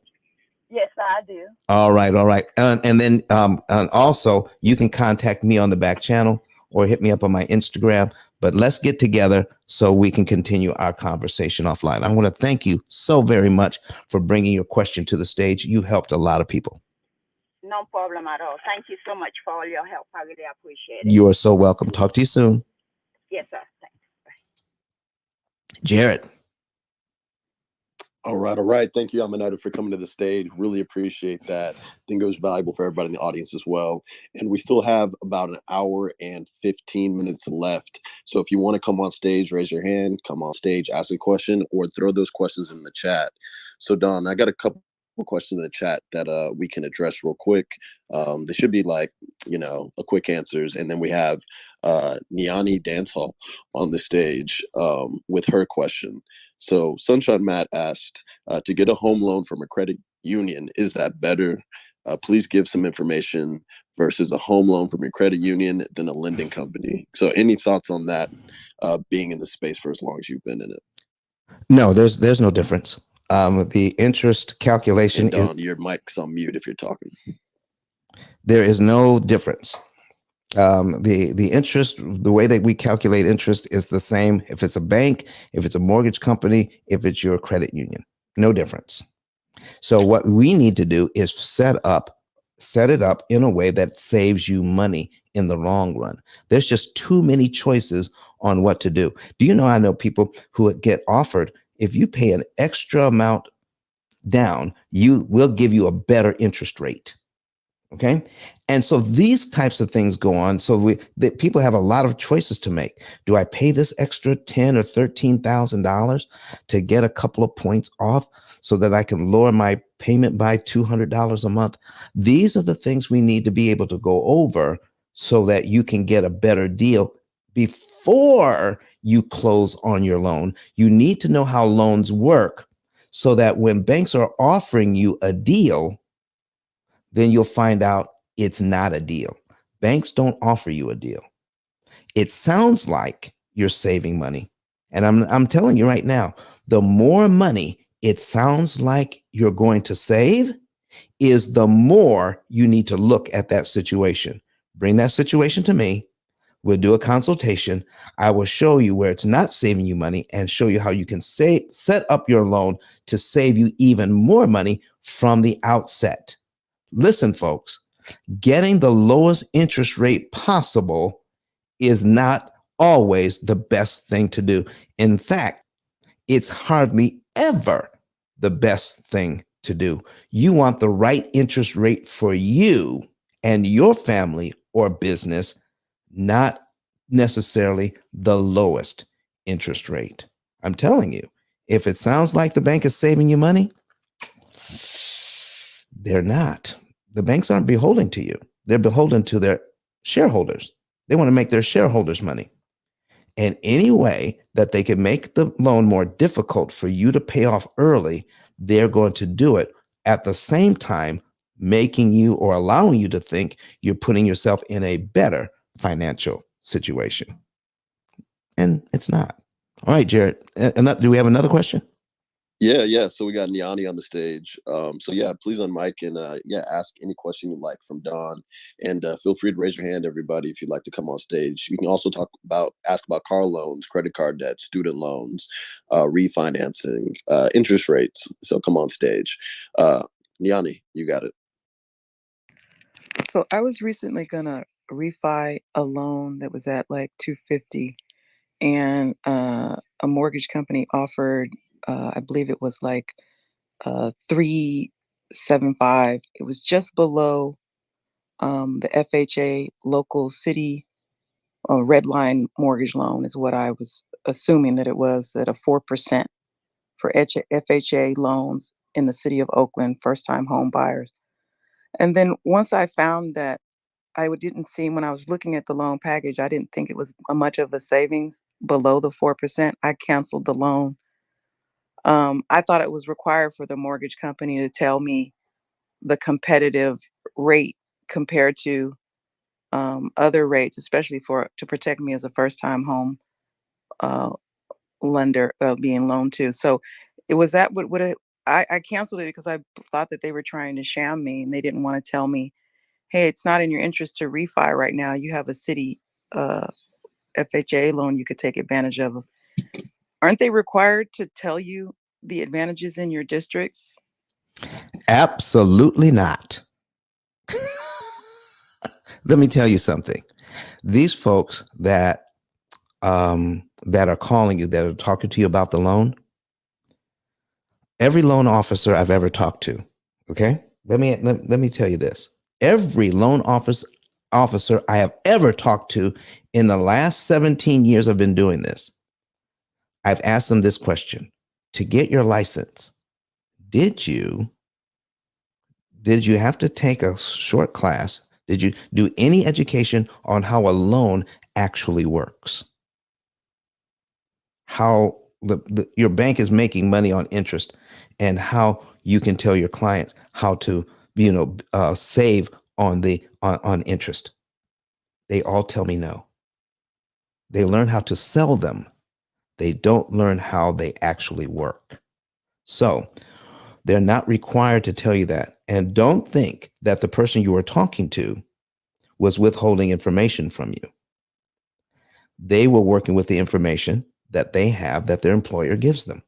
Yes, I do. All right. All right. And then and also you can contact me on the back channel or hit me up on my Instagram. But let's get together so we can continue our conversation offline. I want to thank you so very much for bringing your question to the stage. You helped a lot of people. No problem at all. Thank you so much for all your help. I really appreciate it. You are so welcome. Talk to you soon. Yes, sir. Thanks. Bye. Jared. All right, all right. Thank you, Amanetta, for coming to the stage. Really appreciate that. I think it was valuable for everybody in the audience as well. And we still have about an hour and 15 minutes left. So if you want to come on stage, raise your hand, come on stage, ask a question, or throw those questions in the chat. So Don, I got a couple questions in the chat that we can address real quick. They should be like, a quick answers. And then we have Niani Dancehall on the stage with her question. So Sunshine Matt asked, to get a home loan from a credit union, is that better? Please give some information versus a home loan from a credit union than a lending company. So any thoughts on that, being in the space for as long as you've been in it? No, there's no difference. The interest calculation and Don, your mic's on mute if you're talking. There is no difference. The interest, the way that we calculate interest is the same if it's a bank, if it's a mortgage company, if it's your credit union. No difference. So what we need to do is set it up in a way that saves you money in the long run. There's just too many choices on what to do. Do you know, I know people who get offered, if you pay an extra amount down, we'll give you a better interest rate. Okay. And so these types of things go on. So people have a lot of choices to make. Do I pay this extra $10,000 or $13,000 to get a couple of points off so that I can lower my payment by $200 a month? These are the things we need to be able to go over so that you can get a better deal before you close on your loan. You need to know how loans work so that when banks are offering you a deal, then you'll find out it's not a deal. Banks don't offer you a deal. It sounds like you're saving money. And I'm telling you right now, the more money it sounds like you're going to save is the more you need to look at that situation. Bring that situation to me. We'll do a consultation. I will show you where it's not saving you money and show you how you can set up your loan to save you even more money from the outset. Listen, folks, getting the lowest interest rate possible is not always the best thing to do. In fact, it's hardly ever the best thing to do. You want the right interest rate for you and your family or business, not necessarily the lowest interest rate. I'm telling you, if it sounds like the bank is saving you money, they're not. The banks aren't beholden to you. They're beholden to their shareholders. They want to make their shareholders money. And any way that they can make the loan more difficult for you to pay off early, they're going to do it, at the same time making you or allowing you to think you're putting yourself in a better financial situation. And it's not. All right, Jared, do we have another question? Yeah. So we got Niani on the stage. So yeah, please unmic and ask any question you'd like from Don. And feel free to raise your hand, everybody, if you'd like to come on stage. You can also ask about car loans, credit card debt, student loans, refinancing, interest rates. So come on stage. Niani, you got it. So I was recently gonna refi a loan that was at like 250, and a mortgage company offered, I believe it was like 375. It was just below the FHA local city red line mortgage loan is what I was assuming that it was at a 4% for FHA loans in the city of Oakland, first time home buyers. And then once I found that didn't see when I was looking at the loan package, I didn't think it was much of a savings below the 4%. I canceled the loan. I thought it was required for the mortgage company to tell me the competitive rate compared to other rates, especially for to protect me as a first time home uh, lender being loaned to. So it was that what it, I canceled it because I thought that they were trying to sham me and they didn't want to tell me, hey, it's not in your interest to refi right now. You have a city uh, FHA loan you could take advantage of. Aren't they required to tell you the advantages in your districts? Absolutely not. Let me tell you something. These folks that are calling you, that are talking to you about the loan, every loan officer I've ever talked to, okay? Let me tell you this. Every officer I have ever talked to in the last 17 years I've been doing this, I've asked them this question. To get your license, did you have to take a short class? Did you do any education on how a loan actually works? How your bank is making money on interest, and how you can tell your clients how to save on on interest. They all tell me no. They learn how to sell them. They don't learn how they actually work. So they're not required to tell you that. And don't think that the person you were talking to was withholding information from you. They were working with the information that they have that their employer gives them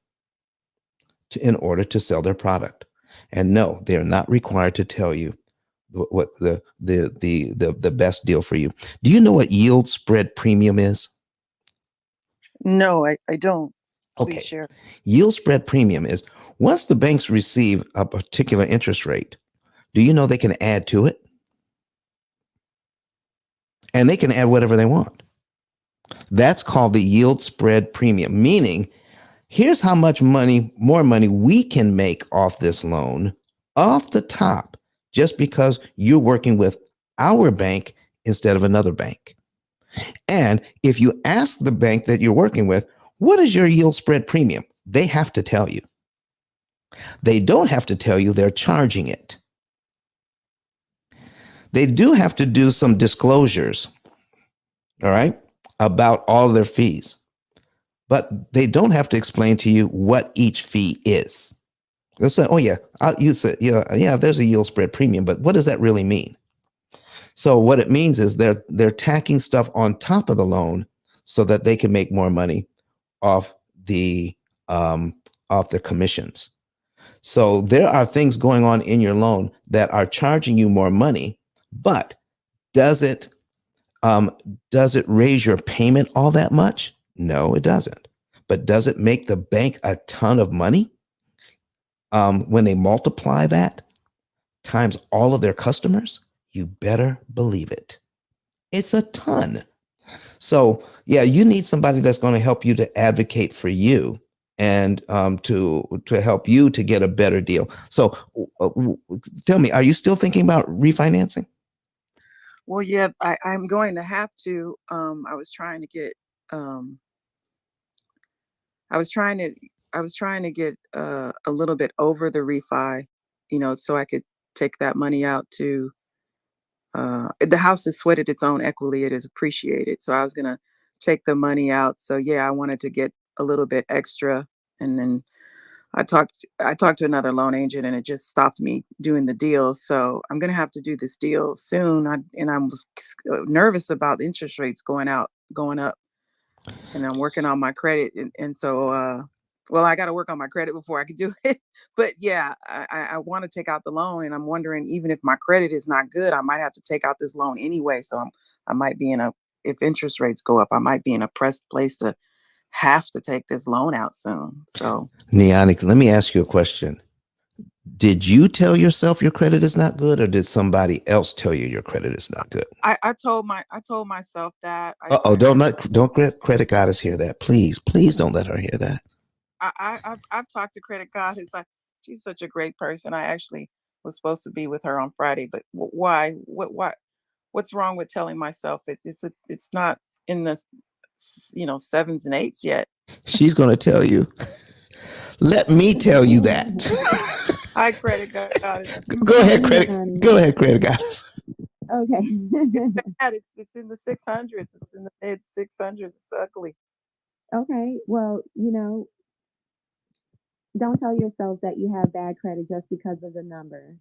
in order to sell their product. And no, they are not required to tell you what the best deal for you. Do you know what yield spread premium is? No, I don't. Please Okay. share. Yield spread premium is once the banks receive a particular interest rate, do you know they can add to it? And they can add whatever they want. That's called the yield spread premium, meaning here's how much more money we can make off this loan off the top just because you're working with our bank instead of another bank. And if you ask the bank that you're working with, what is your yield spread premium? They have to tell you. They don't have to tell you they're charging it. They do have to do some disclosures, all right, about all of their fees. But they don't have to explain to you what each fee is. They'll say, oh, yeah, you said, yeah, there's a yield spread premium, but what does that really mean? So what it means is they're tacking stuff on top of the loan so that they can make more money off the commissions. So there are things going on in your loan that are charging you more money, but does it raise your payment all that much? No, it doesn't. But does it make the bank a ton of money when they multiply that times all of their customers? You better believe it. It's a ton. So yeah, you need somebody that's going to help you to advocate for you and to help you to get a better deal. So tell me, are you still thinking about refinancing? Well, yeah, I'm going to have to. I was trying to get um, I was trying to get a little bit over the refi, so I could take that money out to the house has sweated its own equity. It is appreciated. So I was gonna take the money out. So yeah, I wanted to get a little bit extra. And then I talked to another loan agent and it just stopped me doing the deal. So I'm gonna have to do this deal soon. I was nervous about interest rates going up. And I'm working on my credit. And so well, I got to work on my credit before I can do it. But yeah, I want to take out the loan, and I'm wondering, even if my credit is not good, I might have to take out this loan anyway. So I might be in a, if interest rates go up, I might be in a pressed place to have to take this loan out soon. So Niani, let me ask you a question. Did you tell yourself your credit is not good, or did somebody else tell you your credit is not good? I told myself that. Uh-oh, don't credit goddess hear that. Please don't let her hear that. I've talked to Credit God. It's like, she's such a great person. I actually was supposed to be with her on Friday, but why? What's wrong with telling myself it's not in the sevens and eights yet? She's going to tell you. Let me tell you that. Hi, Credit God. Go ahead, credit goddess. Okay. It's bad. It's in the 600s. It's in the mid 600s. It's ugly. Okay. Well, don't tell yourself that you have bad credit just because of the number.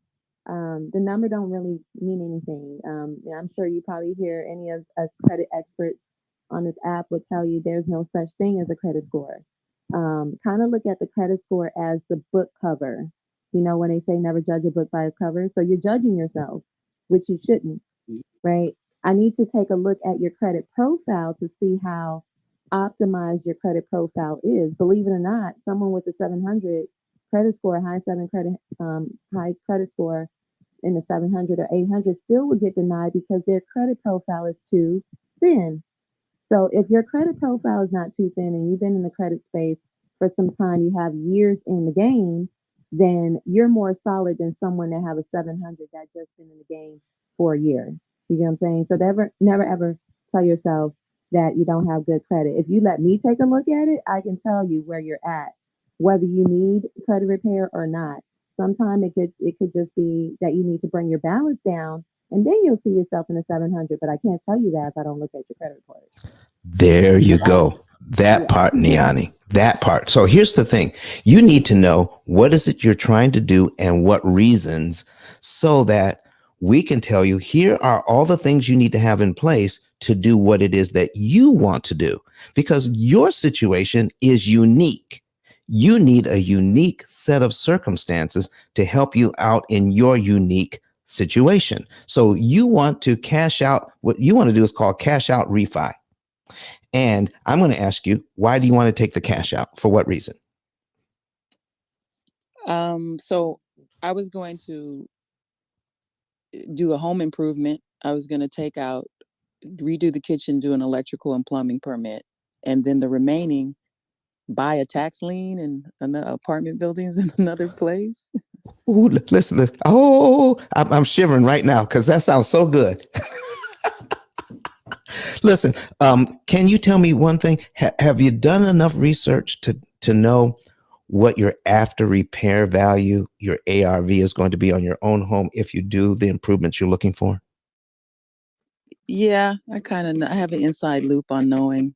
The number don't really mean anything. And I'm sure you probably hear any of us credit experts on this app would tell you there's no such thing as a credit score. Kind of look at the credit score as the book cover. When they say never judge a book by its cover. So you're judging yourself, which you shouldn't, right? I need to take a look at your credit profile to see how optimized your credit profile is. Believe it or not, someone with a 700 credit score, high credit score in the 700 or 800 still would get denied because their credit profile is too thin. So if your credit profile is not too thin and you've been in the credit space for some time, you have years in the game, then you're more solid than someone that have a 700 that just been in the game for a year. You get what I'm saying? So never ever tell yourself that you don't have good credit. If you let me take a look at it, I can tell you where you're at, whether you need credit repair or not. Sometimes it could just be that you need to bring your balance down, and then you'll see yourself in the 700. But I can't tell you that if I don't look at your credit report. There you go. That part, Niani, that part. So here's the thing. You need to know what is it you're trying to do and what reasons, so that we can tell you, here are all the things you need to have in place to do what it is that you want to do, because your situation is unique. You need a unique set of circumstances to help you out in your unique situation. So you want to cash out. What you want to do is called cash out refi. And I'm going to ask you, why do you want to take the cash out? For what reason? So I was going to do a home improvement. I was going to redo the kitchen, do an electrical and plumbing permit, and then the remaining buy a tax lien and apartment buildings in another place. Ooh, listen. Oh, I'm shivering right now because that sounds so good. Listen, can you tell me one thing? Have you done enough research to know what your after repair value, your ARV, is going to be on your own home if you do the improvements you're looking for? Yeah, I have an inside loop on knowing.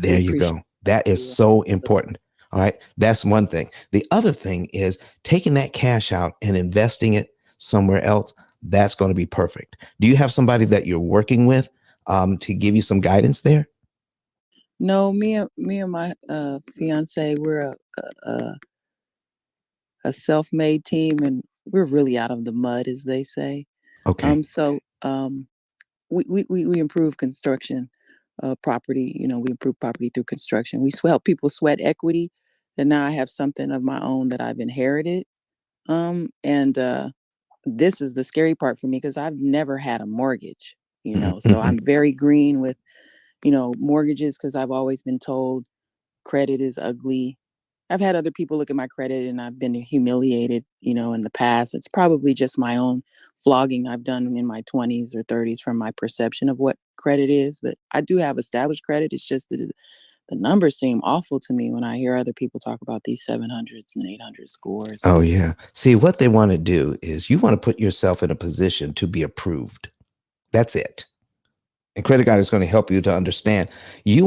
There you go. That is so important. All right. That's one thing. The other thing is taking that cash out and investing it somewhere else. That's going to be perfect. Do you have somebody that you're working with to give you some guidance there? No, me and my fiance, we're a self-made team, and we're really out of the mud, as they say. Okay. So we improve construction property. We improve property through construction. We help people sweat equity, and now I have something of my own that I've inherited. And this is the scary part for me because I've never had a mortgage. So I'm very green with mortgages because I've always been told credit is ugly. I've had other people look at my credit and I've been humiliated, in the past. It's probably just my own flogging I've done in my 20s or 30s from my perception of what credit is. But I do have established credit. It's just that the numbers seem awful to me when I hear other people talk about these 700s and 800 scores. Oh, yeah. See, what they want to do is you want to put yourself in a position to be approved. That's it. And Credit Guide is going to help you to understand you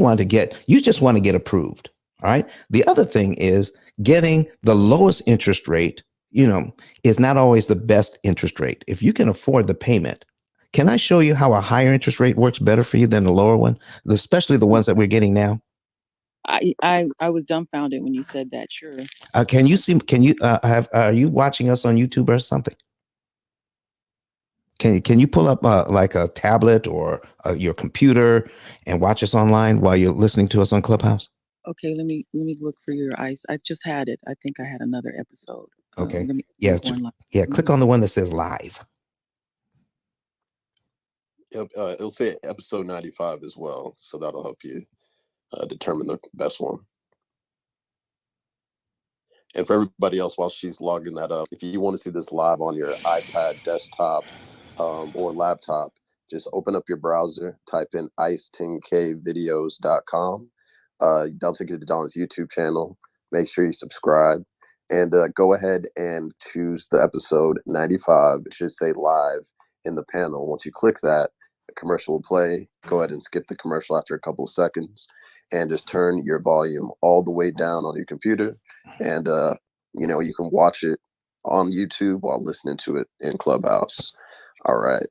just want to get approved. All right. The other thing is getting the lowest interest rate, is not always the best interest rate. If you can afford the payment, can I show you how a higher interest rate works better for you than the lower one, especially the ones that we're getting now? I was dumbfounded when you said that. Sure. Can you see? Can you are you watching us on YouTube or something? Can you pull up like a tablet or your computer and watch us online while you're listening to us on Clubhouse? Okay, let me look for your ice. I just had it. I think I had another episode. Okay. Let me Yeah. go online. Yeah. Click on the one that says live. Yep, it'll say episode 95 as well, so that'll help you determine the best one. And for everybody else, while she's logging that up, if you want to see this live on your iPad, desktop, or laptop, just open up your browser, type in ice10kvideos.com. That'll take you to Don's YouTube channel. Make sure you subscribe and go ahead and choose the episode 95. It should say live in the panel. Once you click that, the commercial will play. Go ahead and skip the commercial after a couple of seconds and just turn your volume all the way down on your computer. And, you can watch it on YouTube while listening to it in Clubhouse. All right.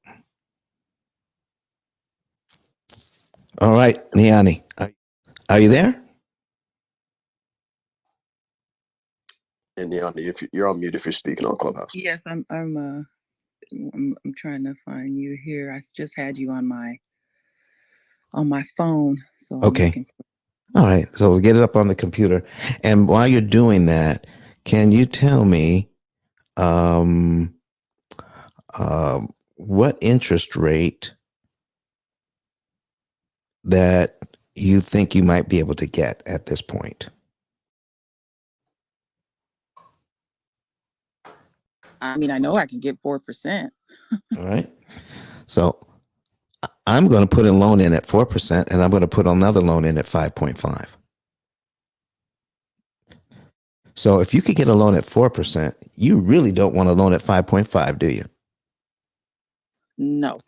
All right, Niani, are you there? And Yanni, if you're on mute, if you're speaking on Clubhouse. Yes, I'm trying to find you here. I just had you on my phone, so I'm Okay. looking for. All right. So we'll get it up on the computer. And while you're doing that, can you tell me what interest rate that you think you might be able to get at this point? I mean, I know I can get 4%. All right. So I'm going to put a loan in at 4%, and I'm going to put another loan in at 5.5. So if you could get a loan at 4%, you really don't want a loan at 5.5, do you? No.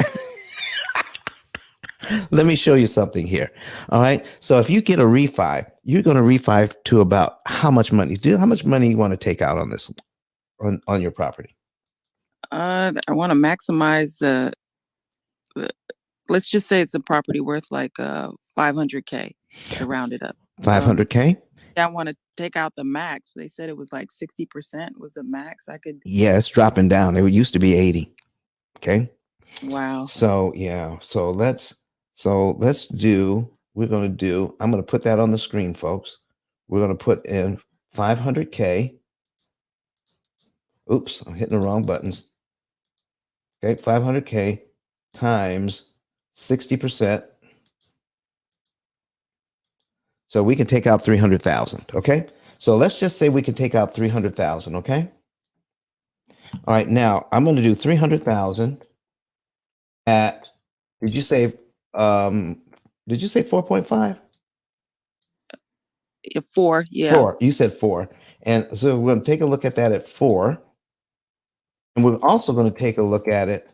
Let me show you something here. All right. So if you get a refi, you're going to refi to about how much money? How much money you want to take out on this, on your property? I want to maximize let's just say it's a property worth like $500K to round it up. $500K? I want to take out the max. They said it was like 60% was the max I could. Yeah, it's dropping down. It used to be 80. Okay. Wow. So yeah. We're going to do, I'm going to put that on the screen, folks. We're going to put in 500K. Oops, I'm hitting the wrong buttons. Okay, 500K times 60%. So we can take out 300,000. Okay. So let's just say we can take out 300,000. Okay. All right. Now I'm going to do 300,000 at, did you say 4.5? 4. Yeah. 4. You said 4. And so we're going to take a look at that at 4. And we're also going to take a look at it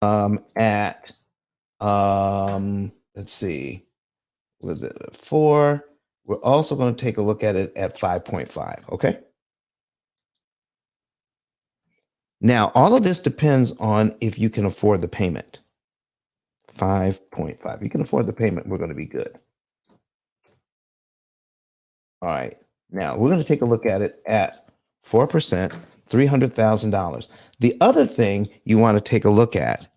at, let's see, was it 4? We're also going to take a look at it at 5.5. Okay. Now, all of this depends on if you can afford the payment. 5.5. You can afford the payment, we're going to be good. All right. Now, we're going to take a look at it at 4%, $300,000. The other thing you want to take a look at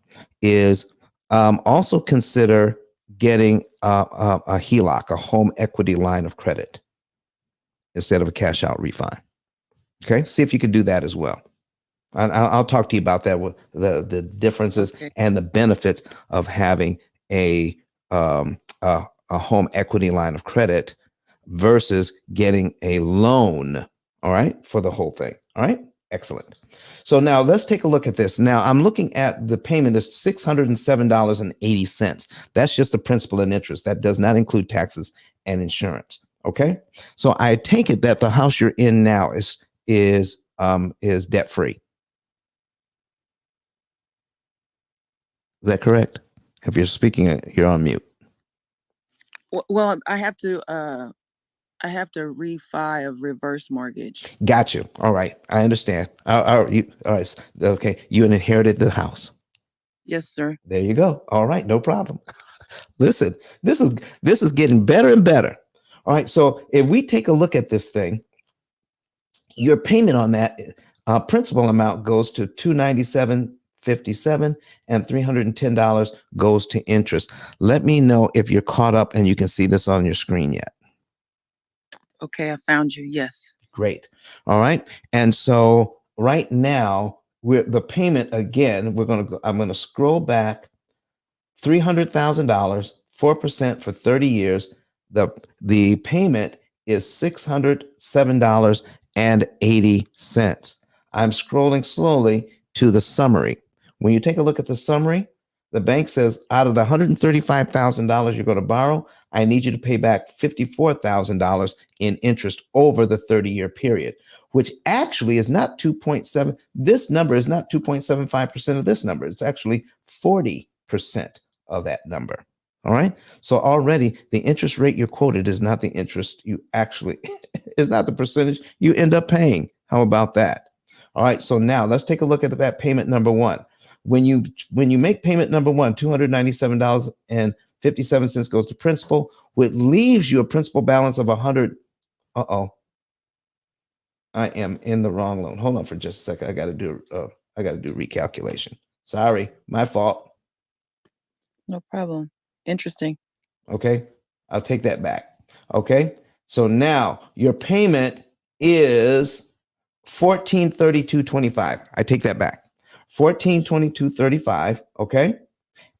is also consider getting a HELOC, a home equity line of credit, instead of a cash out refi. Okay. See if you could do that as well. I'll talk to you about that, with the differences and the benefits of having a home equity line of credit versus getting a loan. All right, for the whole thing. All right, excellent. So now let's take a look at this. Now I'm looking at the payment is $607.80. That's just the principal and interest. That does not include taxes and insurance. Okay, so I take it that the house you're in now is debt free. Is that correct? If you're speaking, you're on mute. Well, I have to refi a reverse mortgage. Got you. All right, I understand. All right. Okay, you inherited the house. Yes, sir. There you go. All right, no problem. Listen, this is getting better and better. All right. So if we take a look at this thing, your payment on that principal amount goes to $297.57, and $310 goes to interest. Let me know if you're caught up and you can see this on your screen yet. Okay, I found you. Yes. Great. All right. And so right now, the payment again, I'm going to scroll back $300,000, 4% for 30 years. The payment is $607.80. I'm scrolling slowly to the summary. When you take a look at the summary, the bank says out of the $135,000 you're going to borrow, I need you to pay back $54,000 in interest over the 30-year period, which actually is not 2.7. This number is not 2.75% of this number. It's actually 40% of that number. All right. So already the interest rate you quoted is not the interest you actually is not the percentage you end up paying. How about that? All right. So now let's take a look at that payment number one. When you make payment number one, $297.57 goes to principal, which leaves you a principal balance of 100. Uh-oh. I am in the wrong loan. Hold on for just a second. I got to do recalculation. Sorry, my fault. No problem. Interesting. Okay, I'll take that back. Okay, so now your payment is $1432.25. I take that back. $1422.35. Okay,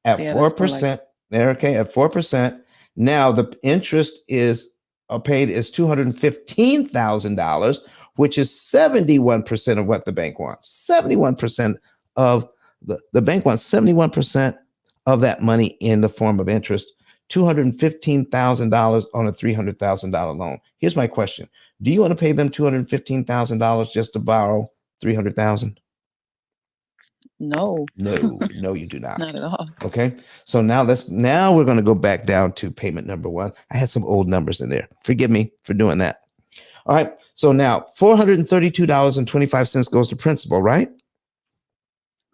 at 4%. There. Okay, at 4%. Now the interest is paid is $215,000, which is 71% of what the bank wants. 71% of the bank wants 71% of that money in the form of interest. $215,000 on a $300,000 loan. Here's my question: do you want to pay them $215,000 just to borrow $300,000? No. No, you do not. Not at all. Okay. So now we're going to go back down to payment number one. I had some old numbers in there. Forgive me for doing that. All right. So now $432.25 goes to principal, right?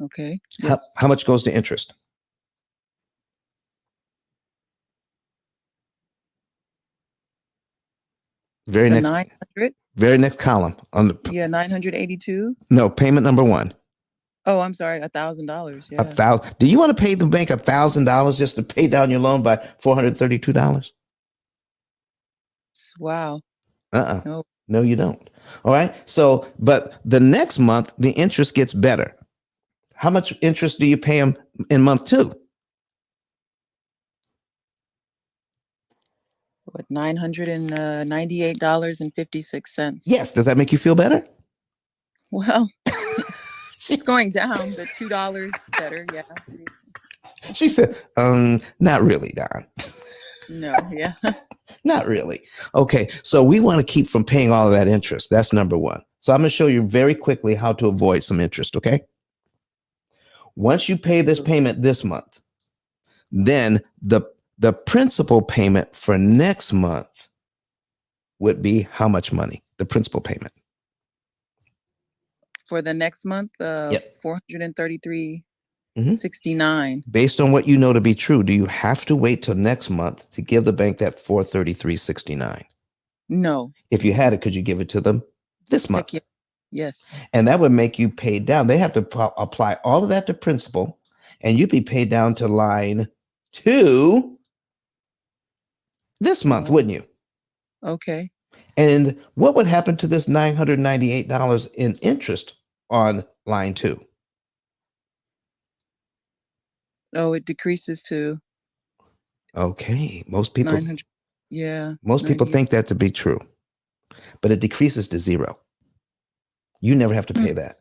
Okay. Yes. How much goes to interest? Very next 900. Very next column on the 982. No, payment number one. Oh, I'm sorry, $1,000. Yeah. $1,000. Do you want to pay the bank $1,000 just to pay down your loan by $432? Wow. No, you don't. All right. So, but the next month the interest gets better. How much interest do you pay them in month two? What, $998.56. Yes. Does that make you feel better? Well, it's going down, but $2 better. Yeah. She said, not really, Don. No, yeah. Not really. Okay. So we want to keep from paying all of that interest. That's number one. So I'm going to show you very quickly how to avoid some interest. Okay. Once you pay this payment this month, then the principal payment for next month would be how much money? The principal payment. For the next month, $433.69. Based on what you know to be true, do you have to wait till next month to give the bank that $433.69? No. If you had it, could you give it to them this month? Yeah. Yes. And that would make you pay down. They have to apply all of that to principal, and you'd be paid down to line 2 this month, wouldn't you? Okay. And what would happen to this $998 in interest on line 2? Oh, it decreases to. Okay. Most people. 900. Yeah. Most people think that to be true, but it decreases to 0. You never have to pay that.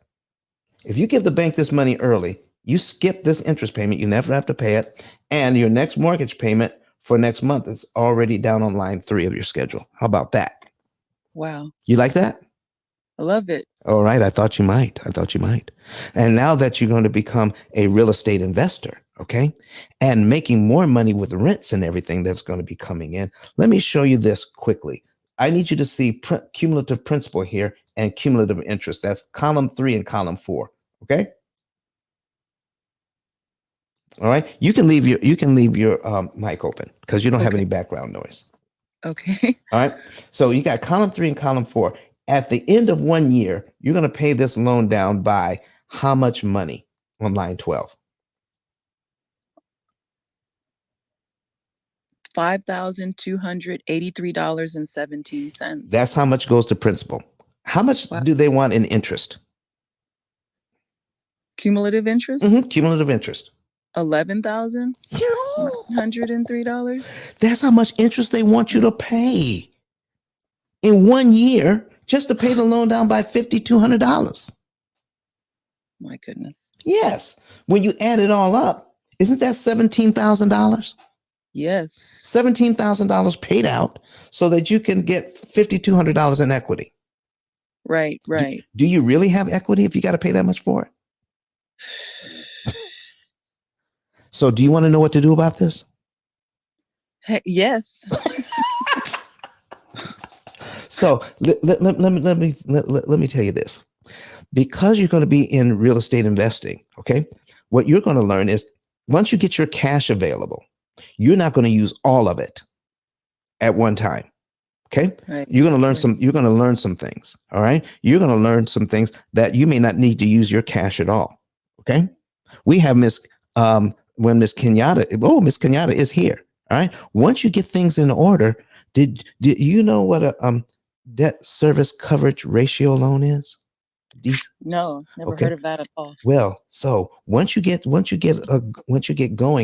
If you give the bank this money early, you skip this interest payment. You never have to pay it. And your next mortgage payment for next month is already down on line 3 of your schedule. How about that? Wow. You like that? I love it. All right. I thought you might. And now that you're going to become a real estate investor, okay, and making more money with rents and everything that's going to be coming in, let me show you this quickly. I need you to see cumulative principal here and cumulative interest. That's column 3 and column 4. Okay. All right. You can leave your mic open because you don't have any background noise. Okay. All right. So you got column 3 and column 4. At the end of 1 year, you're going to pay this loan down by how much money on line 12? $5,283.17. That's how much goes to principal. How much Wow. do they want in interest? Cumulative interest? Cumulative interest. $11,903. That's how much interest they want you to pay in 1 year just to pay the loan down by $5,200. My goodness. Yes. When you add it all up, isn't that $17,000? Yes. $17,000 paid out so that you can get $5,200 in equity. Right. Do you really have equity if you got to pay that much for it? So do you want to know what to do about this? Heck, yes. So let me tell you this. Because you're going to be in real estate investing, okay, what you're going to learn is once you get your cash available, you're not going to use all of it at one time. Okay. Right. You're going to learn some things. All right. You're going to learn some things that you may not need to use your cash at all. Okay. We have Miss Kenyatta is here. All right. Once you get things in order, did you know what a debt service coverage ratio loan is? No, never heard of that at all. Well, so once you get going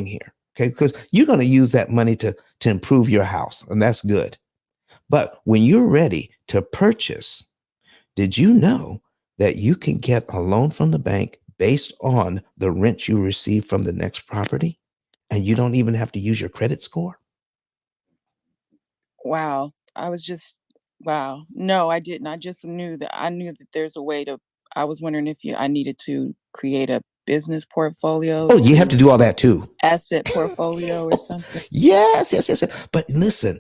here, okay, because you're going to use that money to improve your house, and that's good. But when you're ready to purchase, did you know that you can get a loan from the bank based on the rent you receive from the next property, and you don't even have to use your credit score? Wow. Wow. No, I didn't. I knew that there's a way to. I was wondering if I needed to create a business portfolio. Oh, you have to do all that too. Asset portfolio or something. Yes. But listen,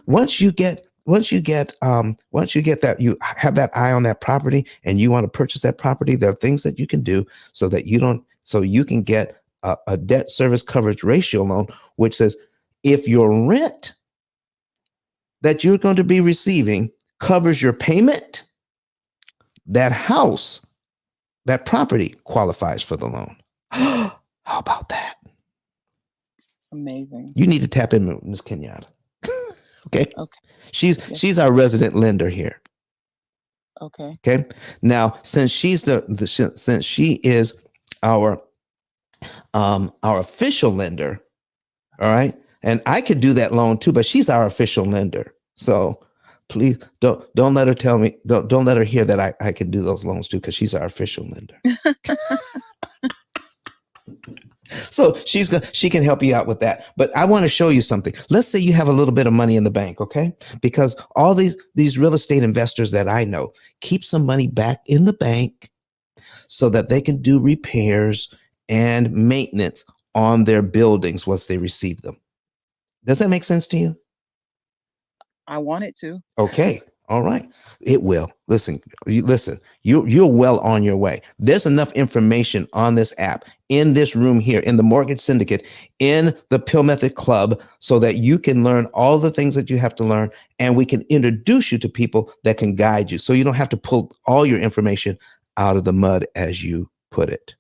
once you get that, you have that eye on that property and you want to purchase that property, there are things that you can do so you can get a debt service coverage ratio loan, which says if your rent that you're going to be receiving covers your payment, that property qualifies for the loan. How about that? Amazing. You need to tap in, Ms. Kenyatta. Okay. She's our resident lender here. Okay. Okay. Now, since she's since she is our official lender, all right, and I could do that loan too, but she's our official lender. So please don't let her tell me, don't let her hear that I can do those loans too, because she's our official lender. So she can help you out with that. But I want to show you something. Let's say you have a little bit of money in the bank, okay? Because all these real estate investors that I know keep some money back in the bank so that they can do repairs and maintenance on their buildings once they receive them. Does that make sense to you? I want it to. Okay. All right. It will. Listen, you're well on your way. There's enough information on this app, in this room here, in the Mortgage Syndicate, in the P.I.L.L Method Club, so that you can learn all the things that you have to learn, and we can introduce you to people that can guide you so you don't have to pull all your information out of the mud, as you put it.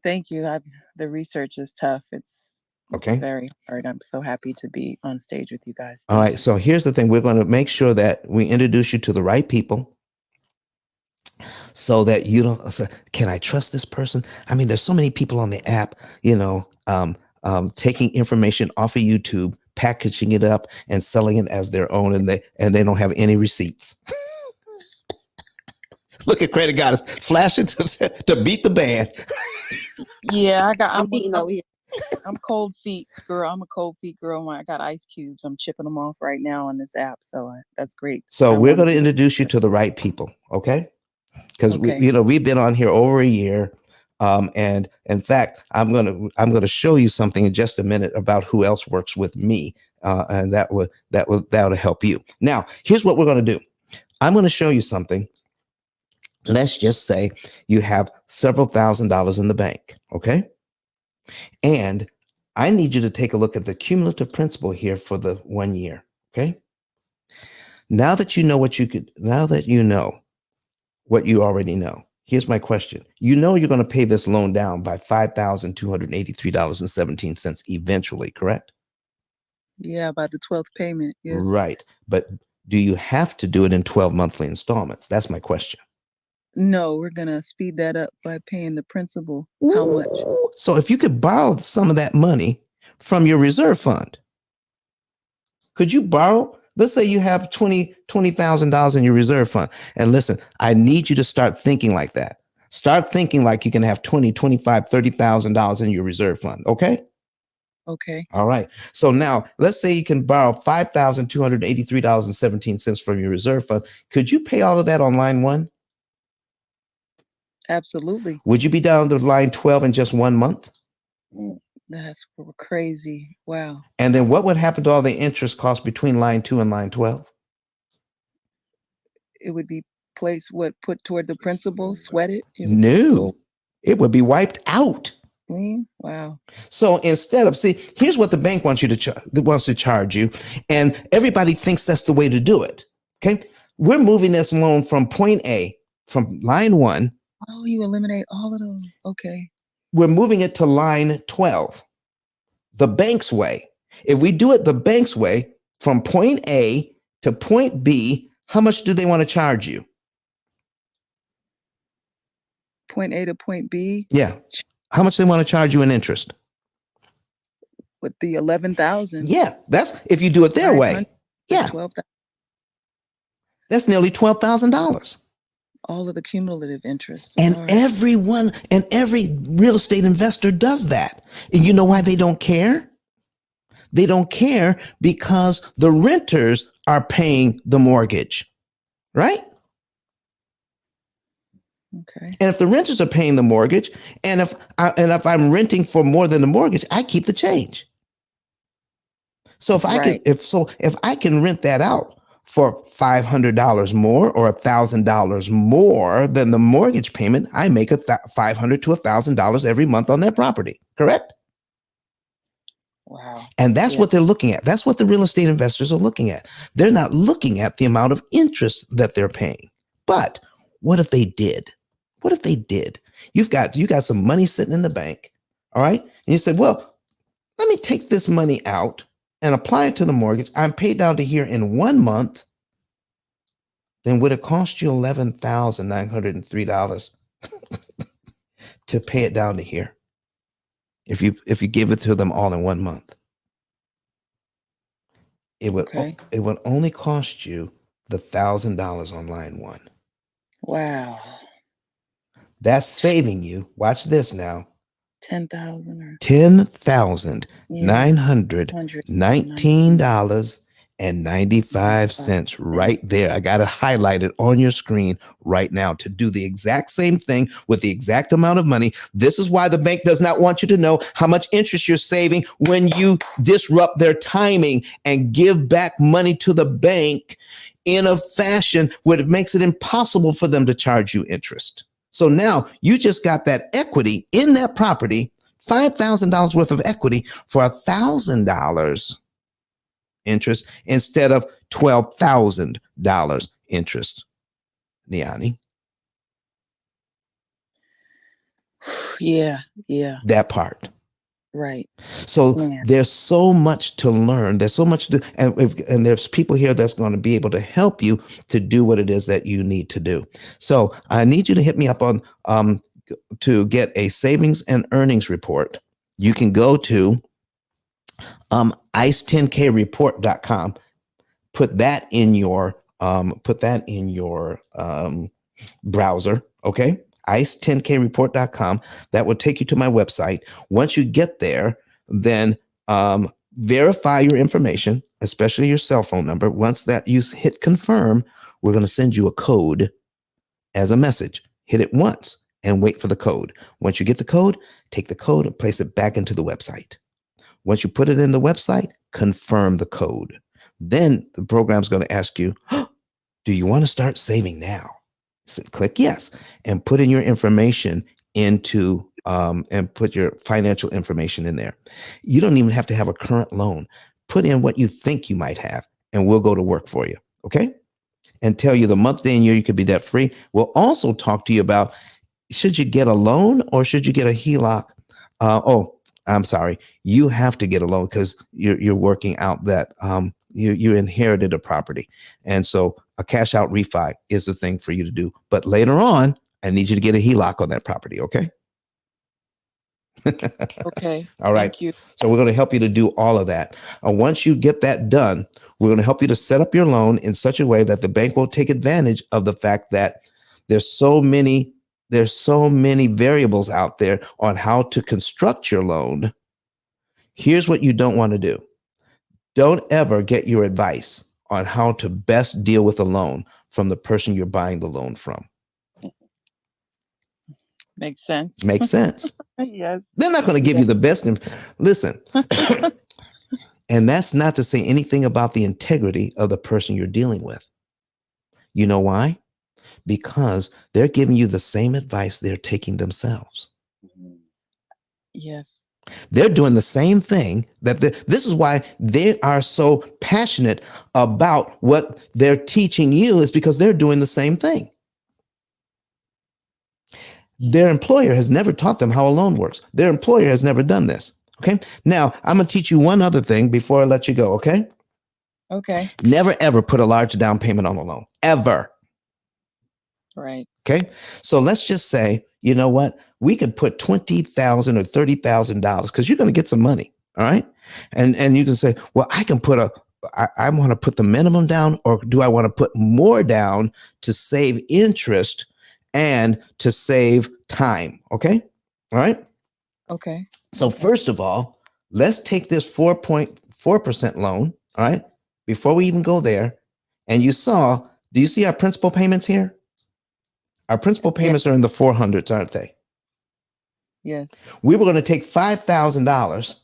Thank you. The research is tough. It's very hard. I'm so happy to be on stage with you guys. All right. So here's the thing. We're going to make sure that we introduce you to the right people so that you don't say, can I trust this person? I mean, there's so many people on the app, taking information off of YouTube, packaging it up and selling it as their own. And they don't have any receipts. Look at Credit Goddess flashing to beat the band. Yeah, I'm cold feet girl. I'm a cold feet girl. I got ice cubes. I'm chipping them off right now on this app. So that's great. So we're going to introduce you to the right people. Okay. Because we've been on here over a year. And in fact, I'm going to show you something in just a minute about who else works with me. And that'll help you. Now, here's what we're going to do. I'm going to show you something. Let's just say you have several $1,000s in the bank. Okay. And I need you to take a look at the cumulative principal here for the 1 year. Okay. Now that you know what you already know, here's my question. You know you're going to pay this loan down by $5,283.17 eventually, correct? Yeah, by the 12th payment. Yes. Right. But do you have to do it in 12 monthly installments? That's my question. No, we're going to speed that up by paying the principal. How much? Ooh. So if you could borrow some of that money from your reserve fund, could you borrow? Let's say you have $20,000 in your reserve fund. And listen, I need you to start thinking like that. Start thinking like you can have $20, $25, $30,000 in your reserve fund. Okay. Okay. All right. So now let's say you can borrow $5,283.17 from your reserve fund. Could you pay all of that on line 1? Absolutely. Would you be down to line 12 in just 1 month? That's crazy. Wow. And then what would happen to all the interest costs between line 2 and line 12? It would be put toward the principal, sweated? No, it would be wiped out. Wow. So instead of, here's what the bank wants to charge you, and everybody thinks that's the way to do it. Okay, we're moving this loan from point A, from line 1. Oh, you eliminate all of those. Okay. We're moving it to line 12, the bank's way. If we do it the bank's way, from point A to point B, how much do they want to charge you? Point A to point B? Yeah. How much they want to charge you in interest? With the 11,000. Yeah, that's if you do it their way. Yeah. 12,000. That's nearly $12,000. All of the cumulative interest. And every real estate investor does that. And you know why they don't care? They don't care because the renters are paying the mortgage, right? Okay. And if the renters are paying the mortgage, and if I'm renting for more than the mortgage, I keep the change. So if I can rent that out for $500 more or $1,000 more than the mortgage payment, I make $500 to $1,000 every month on that property. Correct? Wow. And that's what they're looking at. That's what the real estate investors are looking at. They're not looking at the amount of interest that they're paying. But what if they did? What if they did? You got some money sitting in the bank. All right. And you said, well, let me take this money out and apply it to the mortgage. I'm paid down to here in 1 month. Then would it cost you $11,903 to pay it down to here? If you give it to them all in 1 month, it would only cost you the $1,000 on line 1. Wow. That's saving you. Watch this now. $10,919.95 right there. I got it highlighted on your screen right now to do the exact same thing with the exact amount of money. This is why the bank does not want you to know how much interest you're saving when you disrupt their timing and give back money to the bank in a fashion where it makes it impossible for them to charge you interest. So now you just got that equity in that property, $5,000 worth of equity for $1,000 interest instead of $12,000 interest. Niani. Yeah. That part. Right. So there's so much to learn. There's so much to do. And there's people here that's going to be able to help you to do what it is that you need to do. So I need you to hit me up on to get a savings and earnings report. You can go to ice10kreport.com. Put that in your browser. Okay. ice10kreport.com. That will take you to my website. Once you get there, then verify your information, especially your cell phone number. Once that you hit confirm, we're going to send you a code as a message. Hit it once and wait for the code. Once you get the code, take the code and place it back into the website. Once you put it in the website, confirm the code. Then the program's going to ask you, do you want to start saving now? So click yes and put in your information into and put your financial information in there. You don't even have to have a current loan. Put in what you think you might have, and we'll go to work for you. Okay. And tell you the month, day, and year you could be debt free. We'll also talk to you about, should you get a loan or should you get a HELOC? I'm sorry. You have to get a loan because you're working out that you inherited a property. And so a cash out refi is the thing for you to do. But later on, I need you to get a HELOC on that property. Okay. Okay. All right. Thank you. So we're going to help you to do all of that. Once you get that done, we're going to help you to set up your loan in such a way that the bank will take advantage of the fact that there's so many variables out there on how to construct your loan. Here's what you don't want to do. Don't ever get your advice on how to best deal with a loan from the person you're buying the loan from. Makes sense. Makes sense. Yes. They're not going to give you the best. Listen, and that's not to say anything about the integrity of the person you're dealing with. You know why? Because they're giving you the same advice they're taking themselves. Yes. They're doing the same thing this is why they are so passionate about what they're teaching you, is because they're doing the same thing. Their employer has never taught them how a loan works. Their employer has never done this. Okay. Now I'm going to teach you one other thing before I let you go. Okay. Okay. Never, ever put a large down payment on a loan, ever. Right. Okay. So let's just say, you know what? We could put $20,000 or $30,000 because you're going to get some money. All right. And you can say, well, I want to put the minimum down, or do I want to put more down to save interest and to save time? Okay. All right. Okay. So first of all, let's take this 4.4% loan. All right. Before we even go there. And do you see our principal payments here? Our principal payments are in the 400s, aren't they? Yes. We were going to take $5,000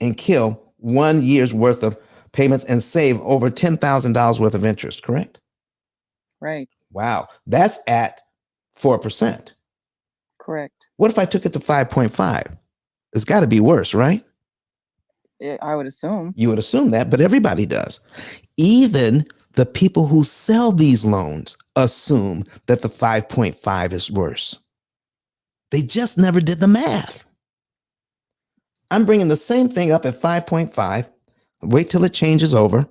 and kill 1 year's worth of payments and save over $10,000 worth of interest, correct? Right. Wow. That's at 4%. Correct. What if I took it to 5.5? It's got to be worse, right? I would assume. You would assume that, but everybody does. Even the people who sell these loans assume that the 5.5 is worse. They just never did the math. I'm bringing the same thing up at 5.5. Wait till it changes over.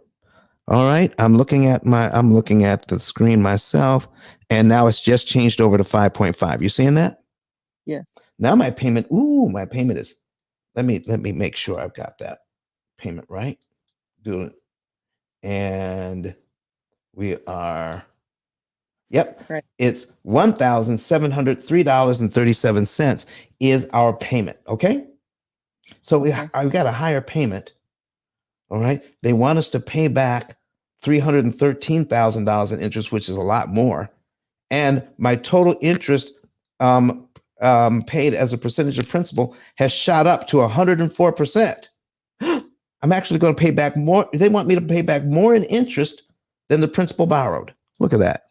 All right. I'm looking at the screen myself, and now it's just changed over to 5.5. You seeing that? Yes. Now my payment is, let me make sure I've got that payment right. Do it. And we are, yep. Right. It's $1,703.37 is our payment. Okay. So I've got a higher payment. All right. They want us to pay back $313,000 in interest, which is a lot more. And my total interest paid as a percentage of principal has shot up to 104%. I'm actually going to pay back more. They want me to pay back more in interest than the principal borrowed. Look at that.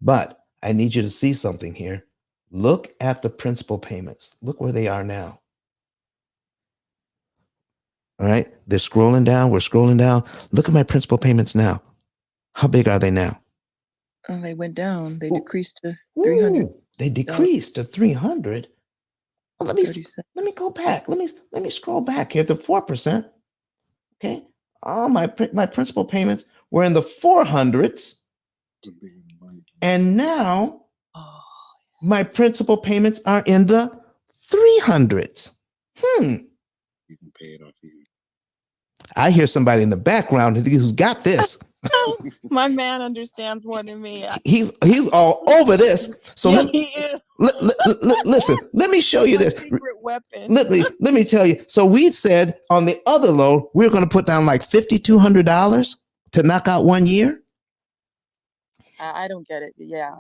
But I need you to see something here. Look at the principal payments. Look where they are now. All right. They're scrolling down. We're scrolling down. Look at my principal payments now. How big are they now? Oh, they went down. They decreased to Ooh, 300. They decreased to 300. Well, let me go back. Let me scroll back here to 4%. Okay. All my principal payments were in the 400s. And now my principal payments are in the 300s. You can pay it off easy. I hear somebody in the background who's got this. My man understands more than me. He's all over this. So yeah, he is. Listen, let me show you My this. secret weapon. Let me tell you. So we said on the other loan, we're going to put down like $5,200 to knock out 1 year. I don't get it. Yeah.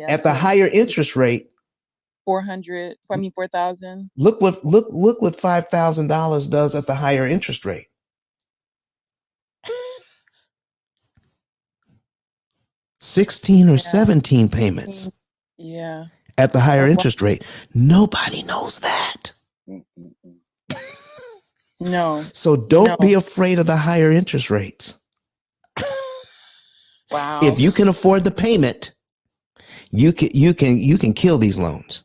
At the higher interest rate, 4,000. Look what $5,000 does at the higher interest rate. 16 or 17 payments. Yeah. at the higher Oh, wow. interest rate. Nobody knows that. No. So don't No. be afraid of the higher interest rates. Wow. If you can afford the payment, you can kill these loans.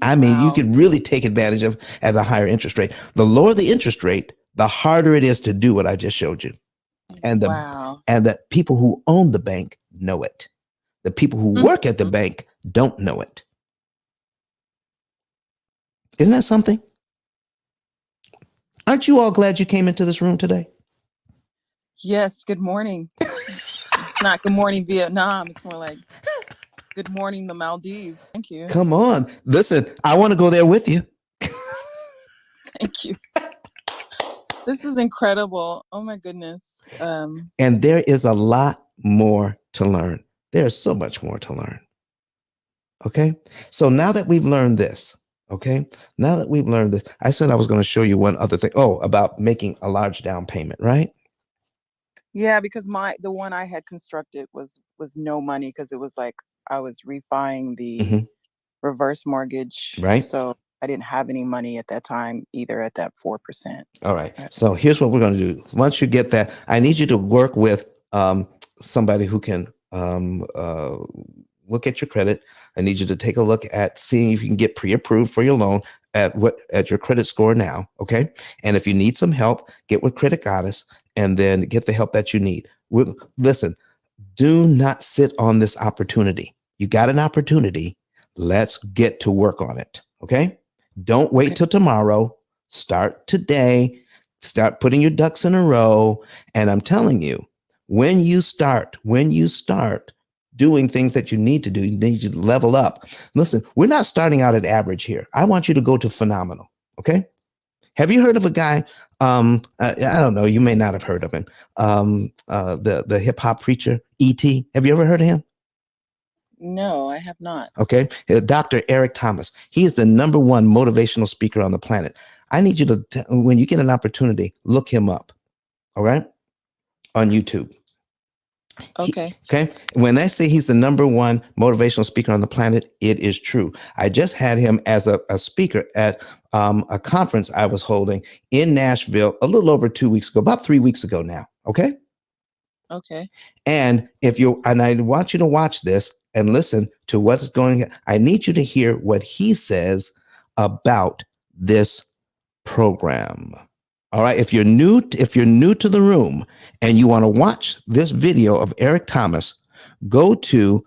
I mean, you Wow. could really take advantage of at a higher interest rate. The lower the interest rate, the harder it is to do what I just showed you. And Wow. the people who own the bank know it. The people who work at the bank don't know it. Isn't that something? Aren't you all glad you came into this room today? Yes. Good morning. Not good morning, Vietnam. It's more like good morning, the Maldives. Thank you. Come on. Listen, I want to go there with you. Thank you. This is incredible. Oh my goodness. And there is a lot more to learn. There's so much more to learn. Okay. So now that we've learned this, I said I was going to show you one other thing. Oh, about making a large down payment, right? Yeah, because the one I had constructed was no money because it was like I was refining the reverse mortgage. Right. So I didn't have any money at that time either at that 4%. All right. So here's what we're going to do. Once you get that, I need you to work with somebody who can look at your credit. I need you to take a look at seeing if you can get pre-approved for your loan at your credit score now. Okay. And if you need some help, get with Credit Goddess and then get the help that you need. Listen, do not sit on this opportunity. You got an opportunity. Let's get to work on it. Okay. Don't wait till tomorrow. Start today. Start putting your ducks in a row. And I'm telling you, when you start doing things that you need to do, you need to level up. Listen, we're not starting out at average here. I want you to go to phenomenal. Okay. Have you heard of a guy? I don't know. You may not have heard of him. The hip hop preacher, E.T. Have you ever heard of him? No, I have not. Okay. Dr. Eric Thomas. He is the #1 motivational speaker on the planet. I need you to, when you get an opportunity, look him up. All right. On YouTube. Okay. Okay. When I say he's the #1 motivational speaker on the planet, it is true. I just had him as a speaker at a conference I was holding in Nashville a little over 2 weeks ago, about 3 weeks ago now. Okay. Okay. And I want you to watch this and listen to what's going on. I need you to hear what he says about this program. All right. If you're new to the room and you want to watch this video of Eric Thomas, go to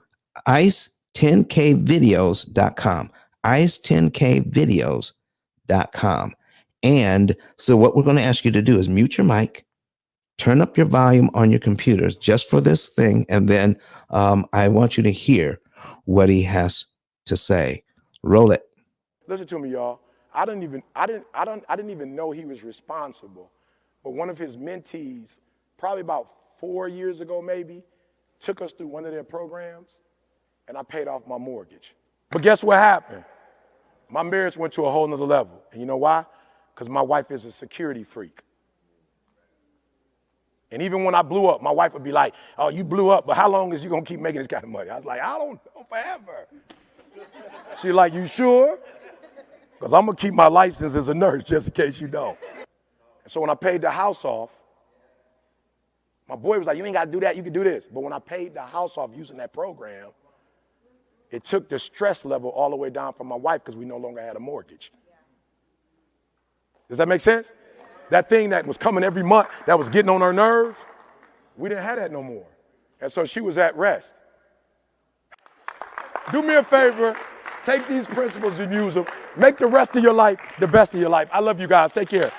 ice10kvideos.com, ice10kvideos.com. And so what we're going to ask you to do is mute your mic, turn up your volume on your computers just for this thing. And then I want you to hear what he has to say. Roll it. Listen to me, y'all. I didn't even know he was responsible. But one of his mentees, probably about 4 years ago maybe, took us through one of their programs, and I paid off my mortgage. But guess what happened? My marriage went to a whole nother level. And you know why? Because my wife is a security freak. And even when I blew up, my wife would be like, oh, you blew up, but how long is you gonna keep making this kind of money? I was like, I don't know, forever. She's like, you sure? Because I'm gonna keep my license as a nurse just in case you don't. And so when I paid the house off, my boy was like, you ain't gotta do that, you can do this. But when I paid the house off using that program, it took the stress level all the way down for my wife because we no longer had a mortgage. Does that make sense? That thing that was coming every month, that was getting on her nerves, we didn't have that no more. And so she was at rest. Do me a favor, take these principles and use them. Make the rest of your life the best of your life. I love you guys. Take care.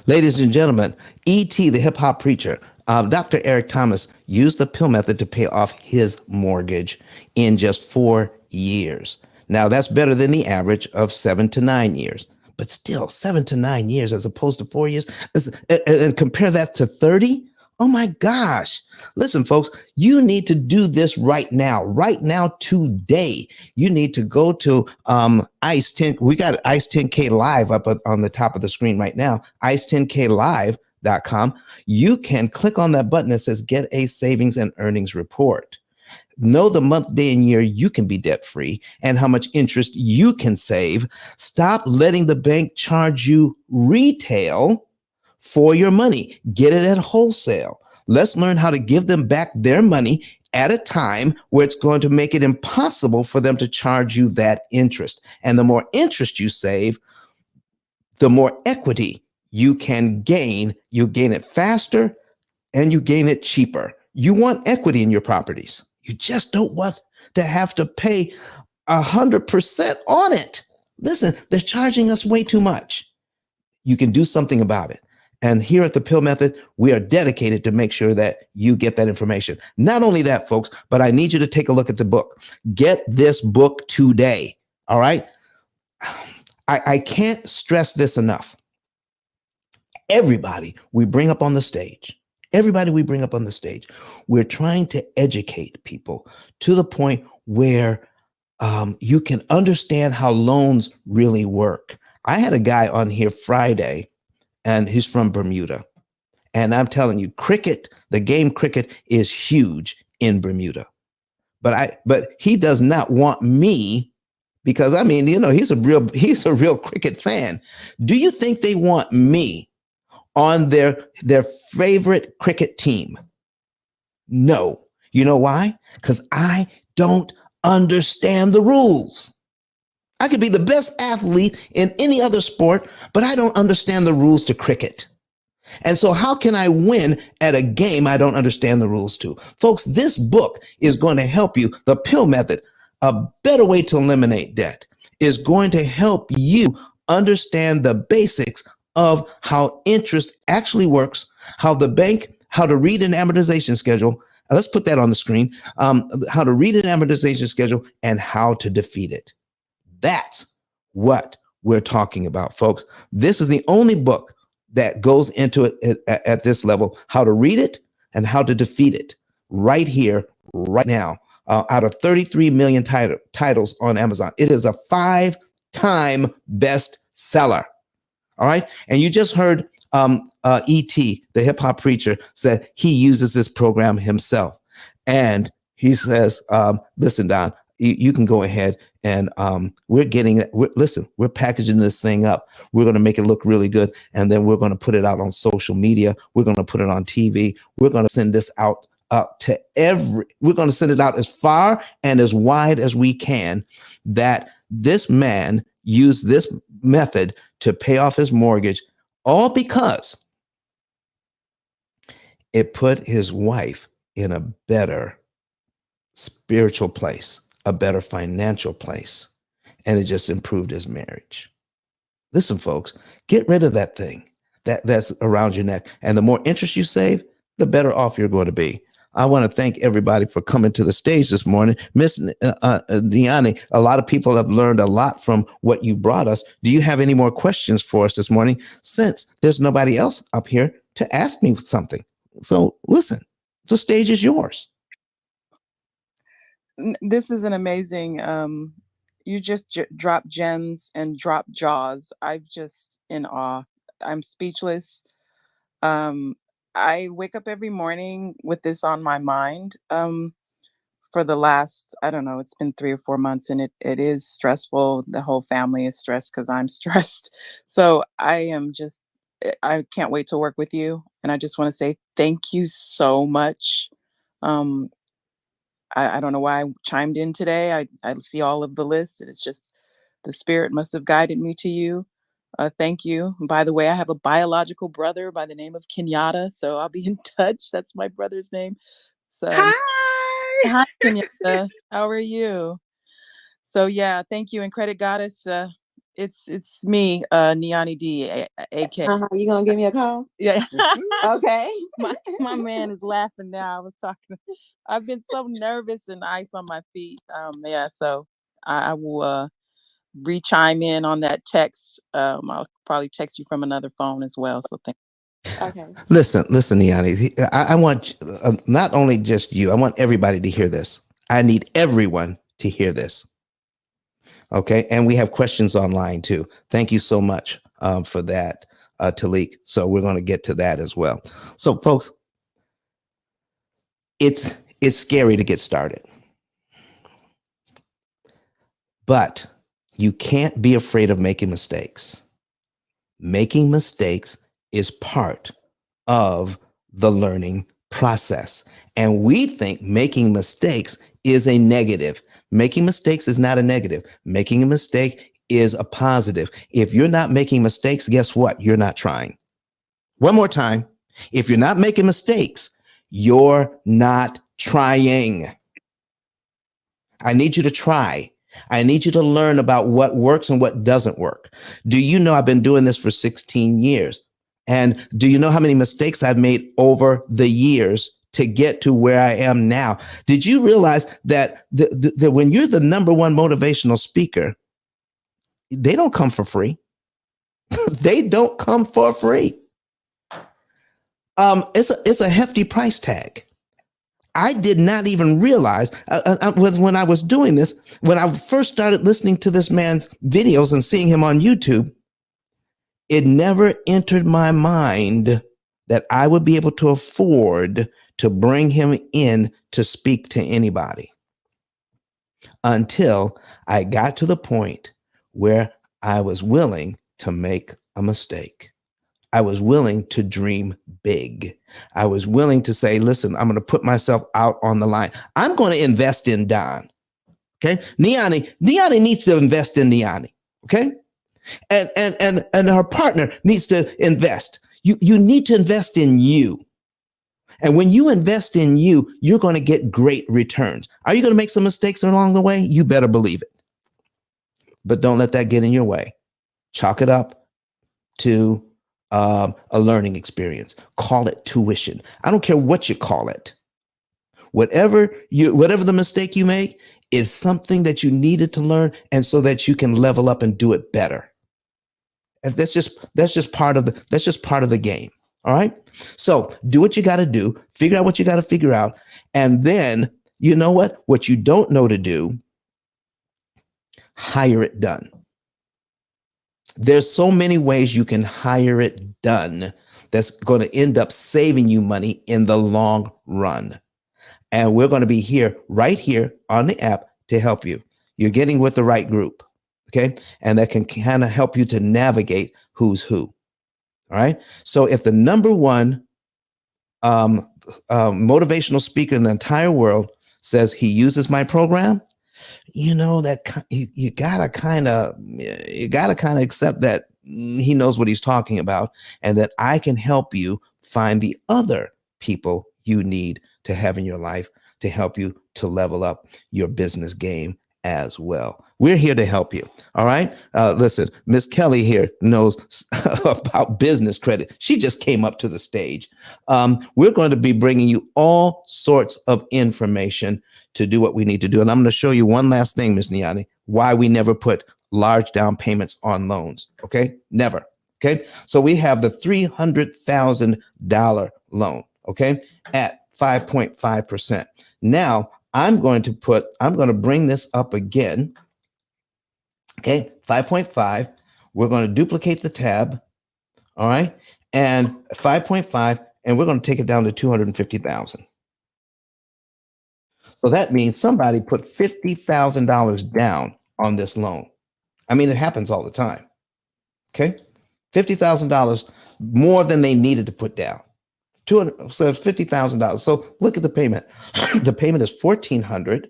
Ladies and gentlemen, E.T., the hip hop preacher, Dr. Eric Thomas used the P.I.L.L method to pay off his mortgage in just 4 years. Now, that's better than the average of 7 to 9 years, but still 7 to 9 years as opposed to 4 years. And compare that to 30. Oh my gosh. Listen, folks, you need to do this right now, today. You need to go to ICE 10. We got ICE 10K live up on the top of the screen right now, ICE 10K live. investors.com, you can click on that button that says get a savings and earnings report. Know the month, day, and year you can be debt free and how much interest you can save. Stop letting the bank charge you retail for your money. Get it at wholesale. Let's learn how to give them back their money at a time where it's going to make it impossible for them to charge you that interest. And the more interest you save, the more equity you can gain. You gain it faster and you gain it cheaper. You want equity in your properties. You just don't want to have to pay 100% on it. Listen, they're charging us way too much. You can do something about it. And here at the P.I.L.L Method, we are dedicated to make sure that you get that information. Not only that, folks, but I need you to take a look at the book. Get this book today. All right. I can't stress this enough. Everybody we bring up on the stage, we're trying to educate people to the point where you can understand how loans really work. I had a guy on here Friday, and he's from Bermuda. And I'm telling you, cricket, the game cricket is huge in Bermuda. But he does not want me, because I mean, you know, he's a real cricket fan. Do you think they want me on their favorite cricket team? No. You know why? Because I don't understand the rules. I could be the best athlete in any other sport, but I don't understand the rules to cricket. And so how can I win at a game I don't understand the rules to? Folks, this book is going to help you. The P.I.L.L Method, a better way to eliminate debt, is going to help you understand the basics of how interest actually works, how to read an amortization schedule. Let's put that on the screen. How to read an amortization schedule and how to defeat it. That's what we're talking about, folks. This is the only book that goes into it at this level, how to read it and how to defeat it right here, right now. Out of 33 million titles on Amazon, it is a 5-time bestseller. All right. And you just heard E.T., the hip hop preacher, said he uses this program himself. And he says, listen, Don, you can go ahead and we're packaging this thing up. We're going to make it look really good. And then we're going to put it out on social media. We're going to put it on TV. We're going to send this out we're going to send it out as far and as wide as we can, that this man used this method to pay off his mortgage, all because it put his wife in a better spiritual place, a better financial place, and it just improved his marriage. Listen, folks, get rid of that thing that's around your neck. And the more interest you save, the better off you're going to be. I want to thank everybody for coming to the stage this morning. Miss Deani, a lot of people have learned a lot from what you brought us. Do you have any more questions for us this morning, since there's nobody else up here to ask me something? So listen, the stage is yours. This is an amazing, you just drop gems and drop jaws. I'm just in awe. I'm speechless. I wake up every morning with this on my mind. For the last, I don't know, it's been 3 or 4 months, and it is stressful. The whole family is stressed because I'm stressed. So I can't wait to work with you. And I just want to say thank you so much. I don't know why I chimed in today. I see all of the lists. It's just the spirit must have guided me to you. Thank you. And by the way, I have a biological brother by the name of Kenyatta, so I'll be in touch. That's my brother's name. So hi, Kenyatta. How are you? So yeah, thank you. And Credit Goddess, it's me, Niani D, AK. You gonna give me a call? Yeah. Okay. My man is laughing now. I was talking. I've been so nervous and ice on my feet. Yeah. So I will re-chime in on that text. I'll probably text you from another phone as well. So thank you. Okay. Listen, Niani, I want not only just you, I want everybody to hear this. I need everyone to hear this. Okay. And we have questions online too. Thank you so much for that. Talik. So we're going to get to that as well. So folks, it's scary to get started, but you can't be afraid of making mistakes. Making mistakes is part of the learning process. And we think making mistakes is a negative. Making mistakes is not a negative. Making a mistake is a positive. If you're not making mistakes, guess what? You're not trying. One more time. If you're not making mistakes, you're not trying. I need you to try. I need you to learn about what works and what doesn't work. Do you know I've been doing this for 16 years? And do you know how many mistakes I've made over the years to get to where I am now? Did you realize that when you're the number one motivational speaker, they don't come for free? They don't come for free. It's a hefty price tag. I did not even realize when I was doing this, when I first started listening to this man's videos and seeing him on YouTube, it never entered my mind that I would be able to afford to bring him in to speak to anybody until I got to the point where I was willing to make a mistake. I was willing to dream big. I was willing to say, listen, I'm going to put myself out on the line. I'm going to invest in Don. Okay. Niani needs to invest in Niani. Okay. And her partner needs to invest. You need to invest in you. And when you invest in you, you're going to get great returns. Are you going to make some mistakes along the way? You better believe it. But don't let that get in your way. Chalk it up to a learning experience. Call it tuition. I don't care what you call it. Whatever the mistake you make is something that you needed to learn, and so that you can level up and do it better. And that's just part of the game. All right. So do what you got to do. Figure out what you got to figure out, and then you know what you don't know to do. Hire it done. There's so many ways you can hire it done that's going to end up saving you money in the long run. And we're going to be right here on the app to help you. You're getting with the right group. Okay. And that can kind of help you to navigate who's who. All right. So if the number one motivational speaker in the entire world says he uses my program, you know that you gotta kind of accept that he knows what he's talking about, and that I can help you find the other people you need to have in your life to help you to level up your business game as well. We're here to help you. All right. Listen, Miss Kelly here knows about business credit. She just came up to the stage. We're going to be bringing you all sorts of information to do what we need to do. And I'm going to show you one last thing, Ms. Niani, why we never put large down payments on loans. Okay. Never. Okay. So we have the $300,000 loan. Okay. At 5.5%. Now I'm going to bring this up again. Okay. 5.5. We're going to duplicate the tab. All right. And 5.5, and we're going to take it down to 250,000. So that means somebody put $50,000 down on this loan. I mean, it happens all the time. Okay. $50,000 more than they needed to put down. So $50,000. So look at the payment. The payment is $1,400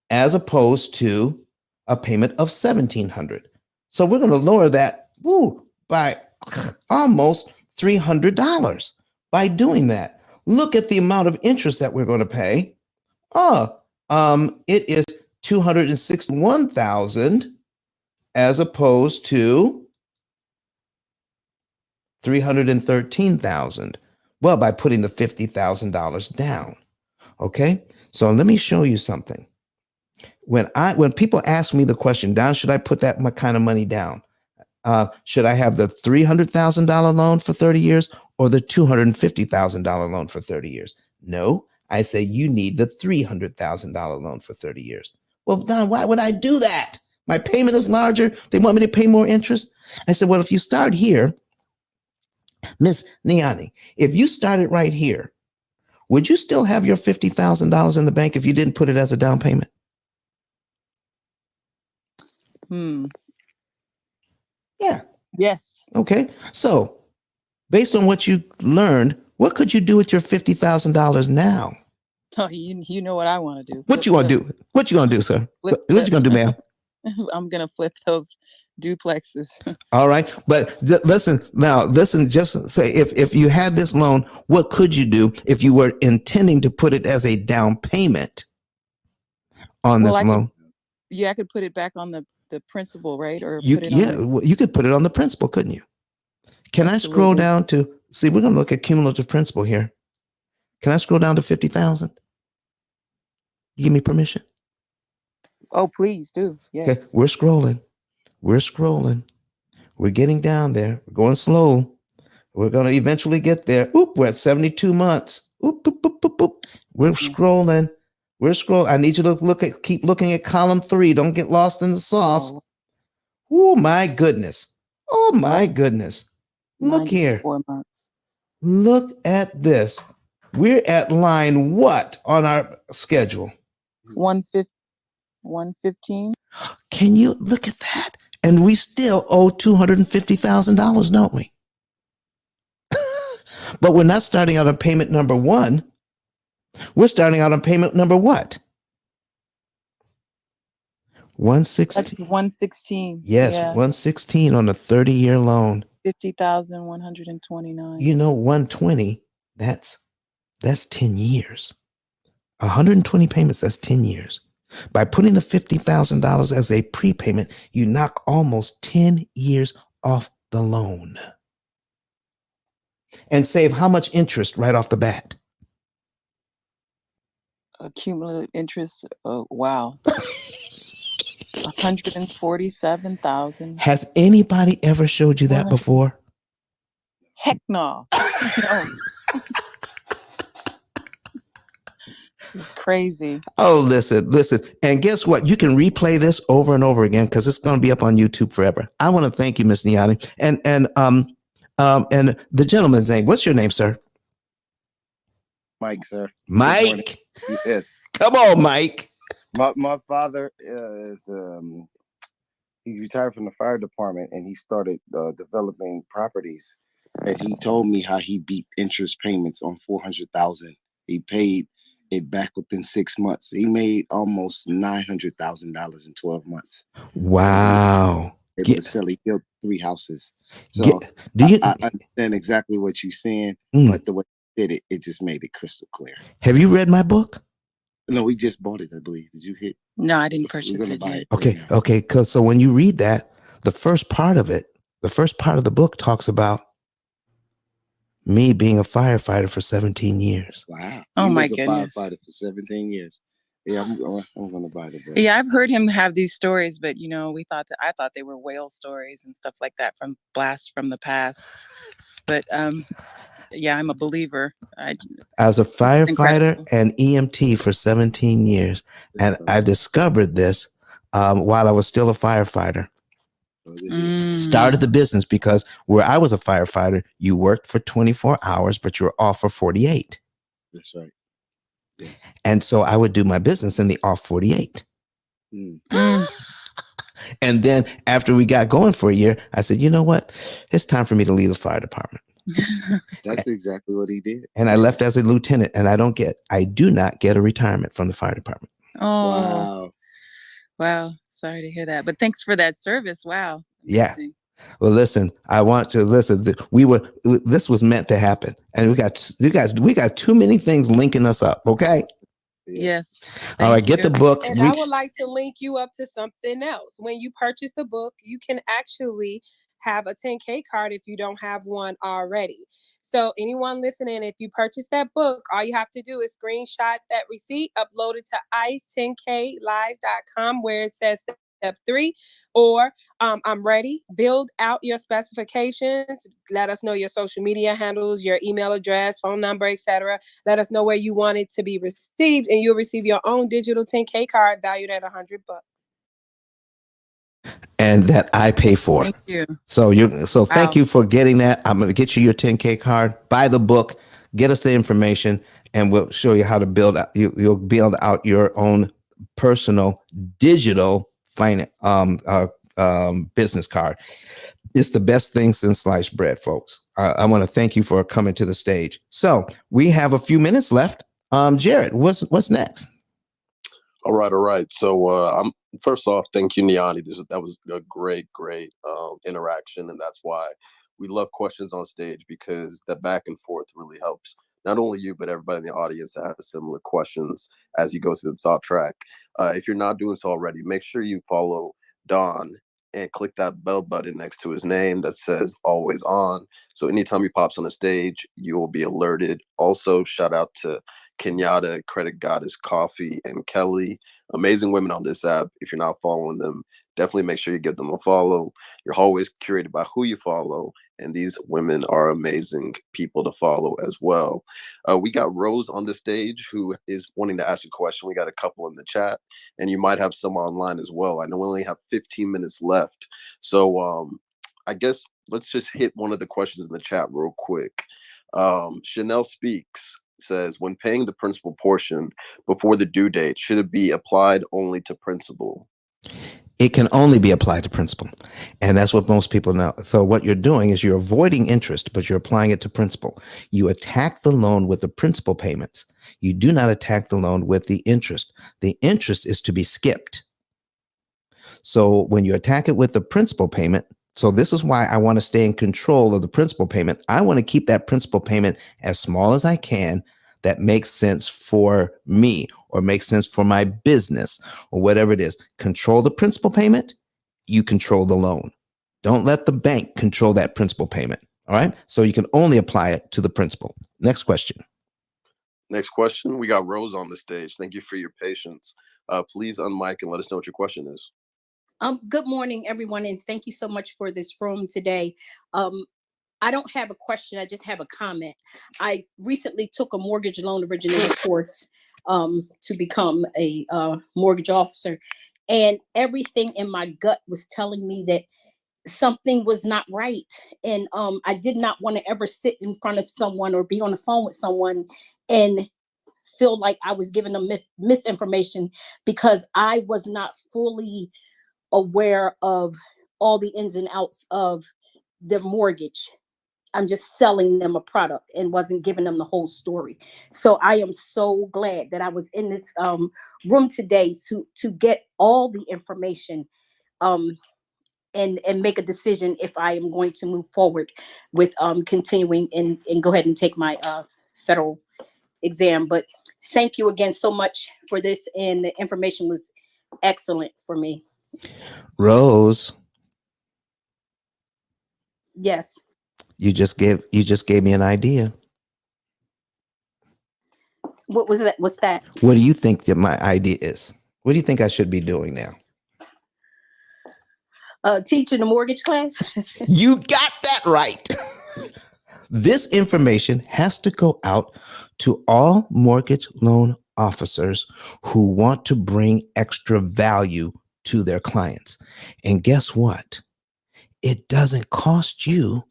as opposed to a payment of $1,700. So we're going to lower that by almost $300 by doing that. Look at the amount of interest that we're going to pay. It is $261,000 as opposed to $313,000. Well, by putting the $50,000 down. Okay. So let me show you something. When people ask me the question, Don, should I put that kind of money down? Should I have the $300,000 loan for 30 years or the $250,000 loan for 30 years? No, I say you need the $300,000 loan for 30 years. Well, Don, why would I do that? My payment is larger. They want me to pay more interest. I said, well, if you start here Miss Niani, if you started right here, would you still have your $50,000 in the bank if you didn't put it as a down payment? Yeah. Yes. Okay. So based on what you learned, what could you do with your $50,000 now? Oh, you know what I want to do. What you want to do? What you going to do, sir? What you going to do, ma'am? I'm going to flip those duplexes. All right. But listen, just say if you had this loan, what could you do if you were intending to put it as a down payment on this loan? I could put it back on the principal, right? Or You put it on you could put it on the principal, couldn't you? Can I scroll down to see? We're going to look at cumulative principal here. Can I scroll down to 50,000? You give me permission? Oh, please do. Yes. Okay, we're scrolling. We're getting down there. We're going slow. We're going to eventually get there. Oop, we're at 72 months. Oop, boop, boop, boop, boop. We're scrolling. I need you to keep looking at column 3. Don't get lost in the sauce. Oh my goodness. Oh my goodness. Look here. 4 months. Look at this. We're at line what on our schedule? 115. Can you look at that? And we still owe $250,000, don't we? But we're not starting out on payment number 1. We're starting out on payment number what? 116. That's 116. Yes, 116 on a 30-year loan. 50,129. You know, 120, that's 10 years. 120 payments, that's 10 years. By putting the $50,000 as a prepayment, you knock almost 10 years off the loan. And save how much interest right off the bat? Cumulative interest, wow. 147,000. Has anybody ever showed you that before? Heck no. No. It's crazy. Oh, listen. And guess what? You can replay this over and over again because it's going to be up on YouTube forever. I want to thank you, Miss Niani. And the gentleman's name. What's your name, sir? Mike, sir. Mike. Yes. Come on, Mike. My father is he retired from the fire department and he started developing properties. And he told me how he beat interest payments on $400,000. He paid it back within 6 months. He made almost $900,000 in 12 months. Wow. Able to sell. He built 3 houses. So I understand exactly what you're saying, but the way he did it, it just made it crystal clear. Have you read my book? No, we just bought it, I believe. Did you hit? No, I didn't purchase it yet. Okay. Because so when you read that, the first part of the book talks about me being a firefighter for 17 years. Wow. Oh my goodness. Firefighter for 17 years. Yeah, I'm going to buy the book. Yeah, I've heard him have these stories, but I thought they were whale stories and stuff like that from blasts from the past. But yeah, I'm a believer. I was a firefighter and EMT for 17 years, and I discovered this while I was still a firefighter. Started the business because where I was a firefighter, you worked for 24 hours, but you were off for 48. That's right. Yes. And so I would do my business in the off 48. And then after we got going for a year, I said, you know what? It's time for me to leave the fire department. That's exactly what he did. And I left as a lieutenant, and I do not get a retirement from the fire department. Oh, wow. Sorry to hear that, but thanks for that service. Wow. Amazing. Yeah. Well, listen, I want to listen. This was meant to happen, and we got too many things linking us up. Okay. Yes. All right. Get the book. And I would like to link you up to something else. When you purchase the book, you can actually have a 10K card if you don't have one already. So anyone listening, if you purchase that book, all you have to do is screenshot that receipt, upload it to ice10klive.com where it says step 3, or I'm ready. Build out your specifications. Let us know your social media handles, your email address, phone number, etc. Let us know where you want it to be received, and you'll receive your own digital 10K card valued at $100. and that I pay for. Thank you. So thank Wow. you for getting that. I'm going to get you your 10K card. Buy the book, get us the information, and we'll show you how to build out. You'll build out your own personal digital business card. It's the best thing since sliced bread, folks. I want to thank you for coming to the stage. So we have a few minutes left. Jared, what's next? All right. So I'm first off, thank you, Niani. That was a great interaction, and that's why we love questions on stage, because that back and forth really helps not only you but everybody in the audience that has similar questions as you go through the thought track. If you're not doing so already, make sure you follow Don and click that bell button next to his name that says always on. So anytime he pops on the stage, you will be alerted. Also, shout out to Kenyatta, Credit Goddess Coffee, and Kelly. Amazing women on this app. If you're not following them, definitely make sure you give them a follow. You're always curated by who you follow, and these women are amazing people to follow as well. We got Rose on the stage who is wanting to ask a question. We got a couple in the chat, and you might have some online as well. I know we only have 15 minutes left, so I guess let's just hit one of the questions in the chat real quick. Chanel Speaks says, when paying the principal portion before the due date, should it be applied only to principal? It can only be applied to principal. And that's what most people know. So what you're doing is you're avoiding interest, but you're applying it to principal. You attack the loan with the principal payments. You do not attack the loan with the interest. The interest is to be skipped. So when you attack it with the principal payment, so this is why I want to stay in control of the principal payment. I want to keep that principal payment as small as I can that makes sense for me or makes sense for my business or whatever it is. Control the principal payment, you control the loan. Don't let the bank control that principal payment. All right. So you can only apply it to the principal. Next question. Next question. We got Rose on the stage. Thank you for your patience. Please unmic and let us know what your question is. Good morning, everyone, and thank you so much for this room today. I don't have a question, I just have a comment. I recently took a mortgage loan originator course to become a mortgage officer, and everything in my gut was telling me that something was not right. And I did not want to ever sit in front of someone or be on the phone with someone and feel like I was giving them misinformation, because I was not fully aware of all the ins and outs of the mortgage. I'm just selling them a product and wasn't giving them the whole story. So I am so glad that I was in this room today to get all the information and make a decision if I am going to move forward with continuing and go ahead and take my federal exam. But thank you again so much for this, and the information was excellent for me. Rose. Yes. You just gave me an idea. What was that? What's that? What do you think that my idea is? What do you think I should be doing now? Teaching a mortgage class. You got that right. This information has to go out to all mortgage loan officers who want to bring extra value to their clients. And guess what? It doesn't cost you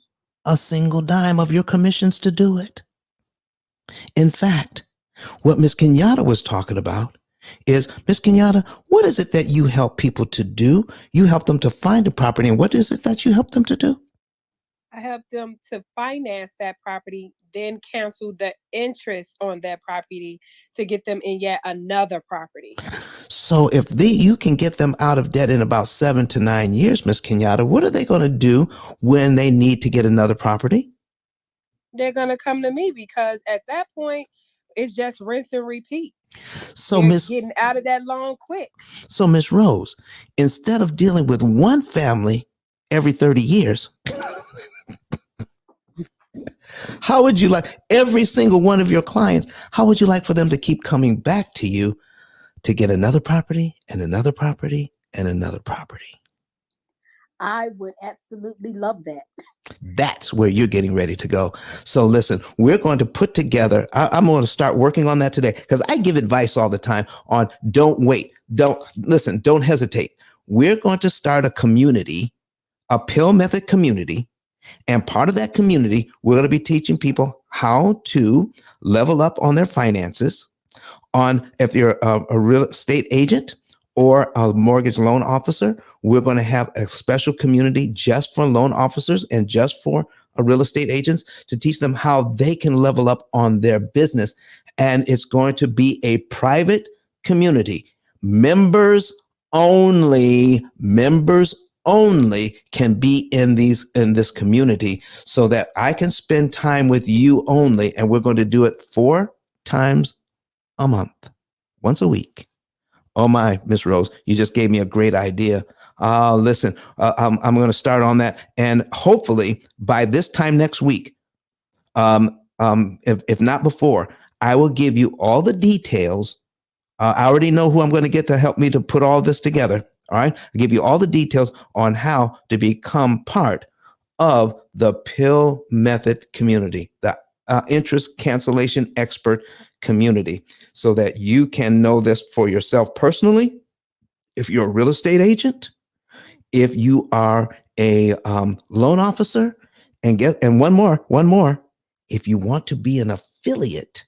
a single dime of your commissions to do it. In fact, what Ms. Kenyatta was talking about is, Ms. Kenyatta, what is it that you help people to do? You help them to find a property. And what is it that you help them to do? I help them to finance that property, then cancel the interest on that property to get them in yet another property. So if you can get them out of debt in about 7 to 9 years, Ms. Kenyatta, what are they going to do when they need to get another property? They're going to come to me, because at that point, it's just rinse and repeat. So they're getting out of that loan quick. So Miss Rose, instead of dealing with one family every 30 years, how would you like every single one of your clients? How would you like for them to keep coming back to you to get another property and another property and another property? I would absolutely love that. That's where you're getting ready to go. So listen, we're going to put together, I'm going to start working on that today, because I give advice all the time on don't wait. Don't hesitate. we're going to start a community, a P.I.L.L method community. And part of that community, we're going to be teaching people how to level up on their finances. On if you're a real estate agent or a mortgage loan officer, we're going to have a special community just for loan officers and just for real estate agents to teach them how they can level up on their business. And it's going to be a private community. Members only can be in this community, so that I can spend time with you only. And we're going to do it 4 times a month, once a week. Oh my, Miss Rose, you just gave me a great idea. Listen, I'm going to start on that, and hopefully by this time next week, if not before, I will give you all the details. I already know who I'm going to get to help me to put all this together. All right, I'll give you all the details on how to become part of the P.I.L.L method community, the interest cancellation expert community, so that you can know this for yourself personally. If you're a real estate agent, if you are a loan officer, and one more, if you want to be an affiliate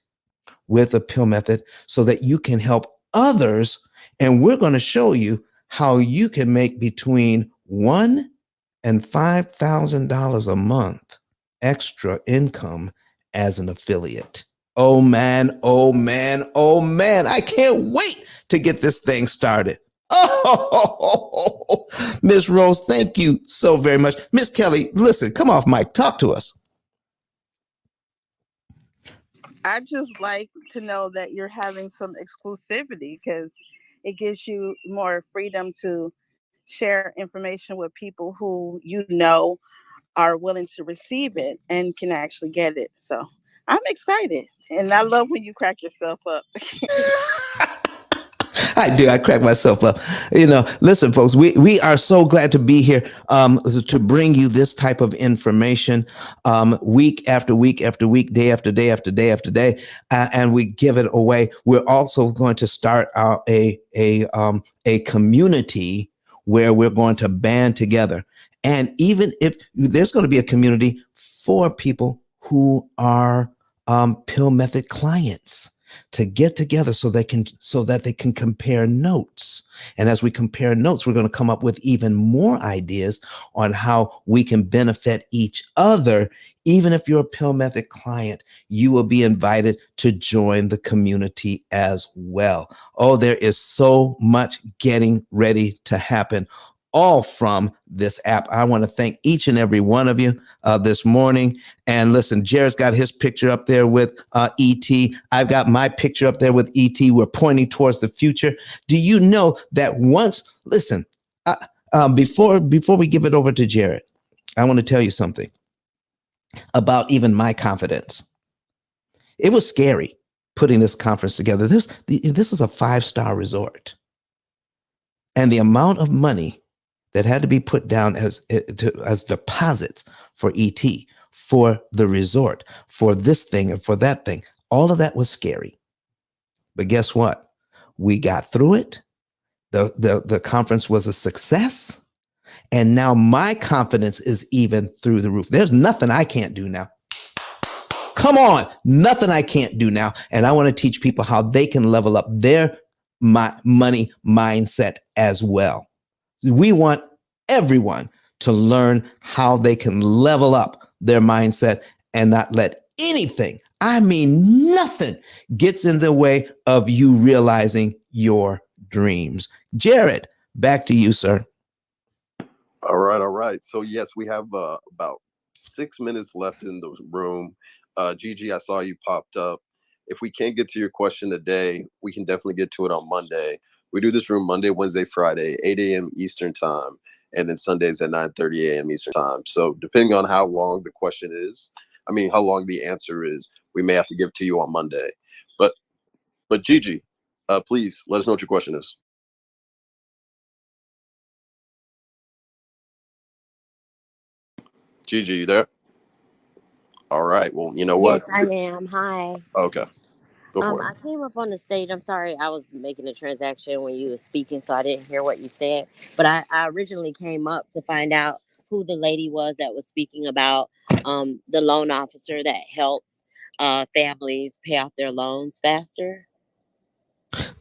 with the P.I.L.L method, so that you can help others. And we're going to show you how you can make between $1,000 and $5,000 a month extra income as an affiliate. Oh man, oh man, oh man. I can't wait to get this thing started. Oh, Miss Rose, thank you so very much. Miss Kelly, listen, come off mic, talk to us. I just like to know that you're having some exclusivity, because it gives you more freedom to share information with people who are willing to receive it and can actually get it. So I'm excited. And I love when you crack yourself up. I do. I crack myself up. Listen, folks, we are so glad to be here to bring you this type of information week after week after week, day after day after day after day, and we give it away. We're also going to start out a community where we're going to band together. And even if there's going to be a community for people who are P.I.L.L method clients, to get together so that they can compare notes. And as we compare notes, we're going to come up with even more ideas on how we can benefit each other. Even if you're a P.I.L.L method client, you will be invited to join the community as well. Oh, there is so much getting ready to happen, all from this app. I want to thank each and every one of you this morning. And listen, Jared's got his picture up there with E.T. I've got my picture up there with E.T. We're pointing towards the future. Do you know that before we give it over to Jared, I want to tell you something about even my confidence. It was scary putting this conference together. This is a 5-star resort. And the amount of money that had to be put down as deposits for ET, for the resort, for this thing and for that thing, all of that was scary. But guess what? We got through it. The conference was a success. And now my confidence is even through the roof. There's nothing I can't do now. Come on, nothing I can't do now. And I want to teach people how they can level up their money mindset as well. We want everyone to learn how they can level up their mindset and not let anything, I mean nothing, gets in the way of you realizing your dreams. Jared, back to you, sir. All right. So yes, we have about 6 minutes left in the room. Gigi, I saw you popped up. If we can't get to your question today, we can definitely get to it on Monday. We do this room Monday, Wednesday, Friday, 8 a.m. Eastern time, and then Sundays at 9:30 a.m. Eastern time. So depending on how long the question is, how long the answer is, we may have to give to you on Monday. But Gigi, please let us know what your question is. Gigi, you there? All right. Well, you know what? Yes, I am. Hi. Okay. Go for it. I came up on the stage. I'm sorry, I was making a transaction when you were speaking, so I didn't hear what you said. But I originally came up to find out who the lady was that was speaking about the loan officer that helps families pay off their loans faster.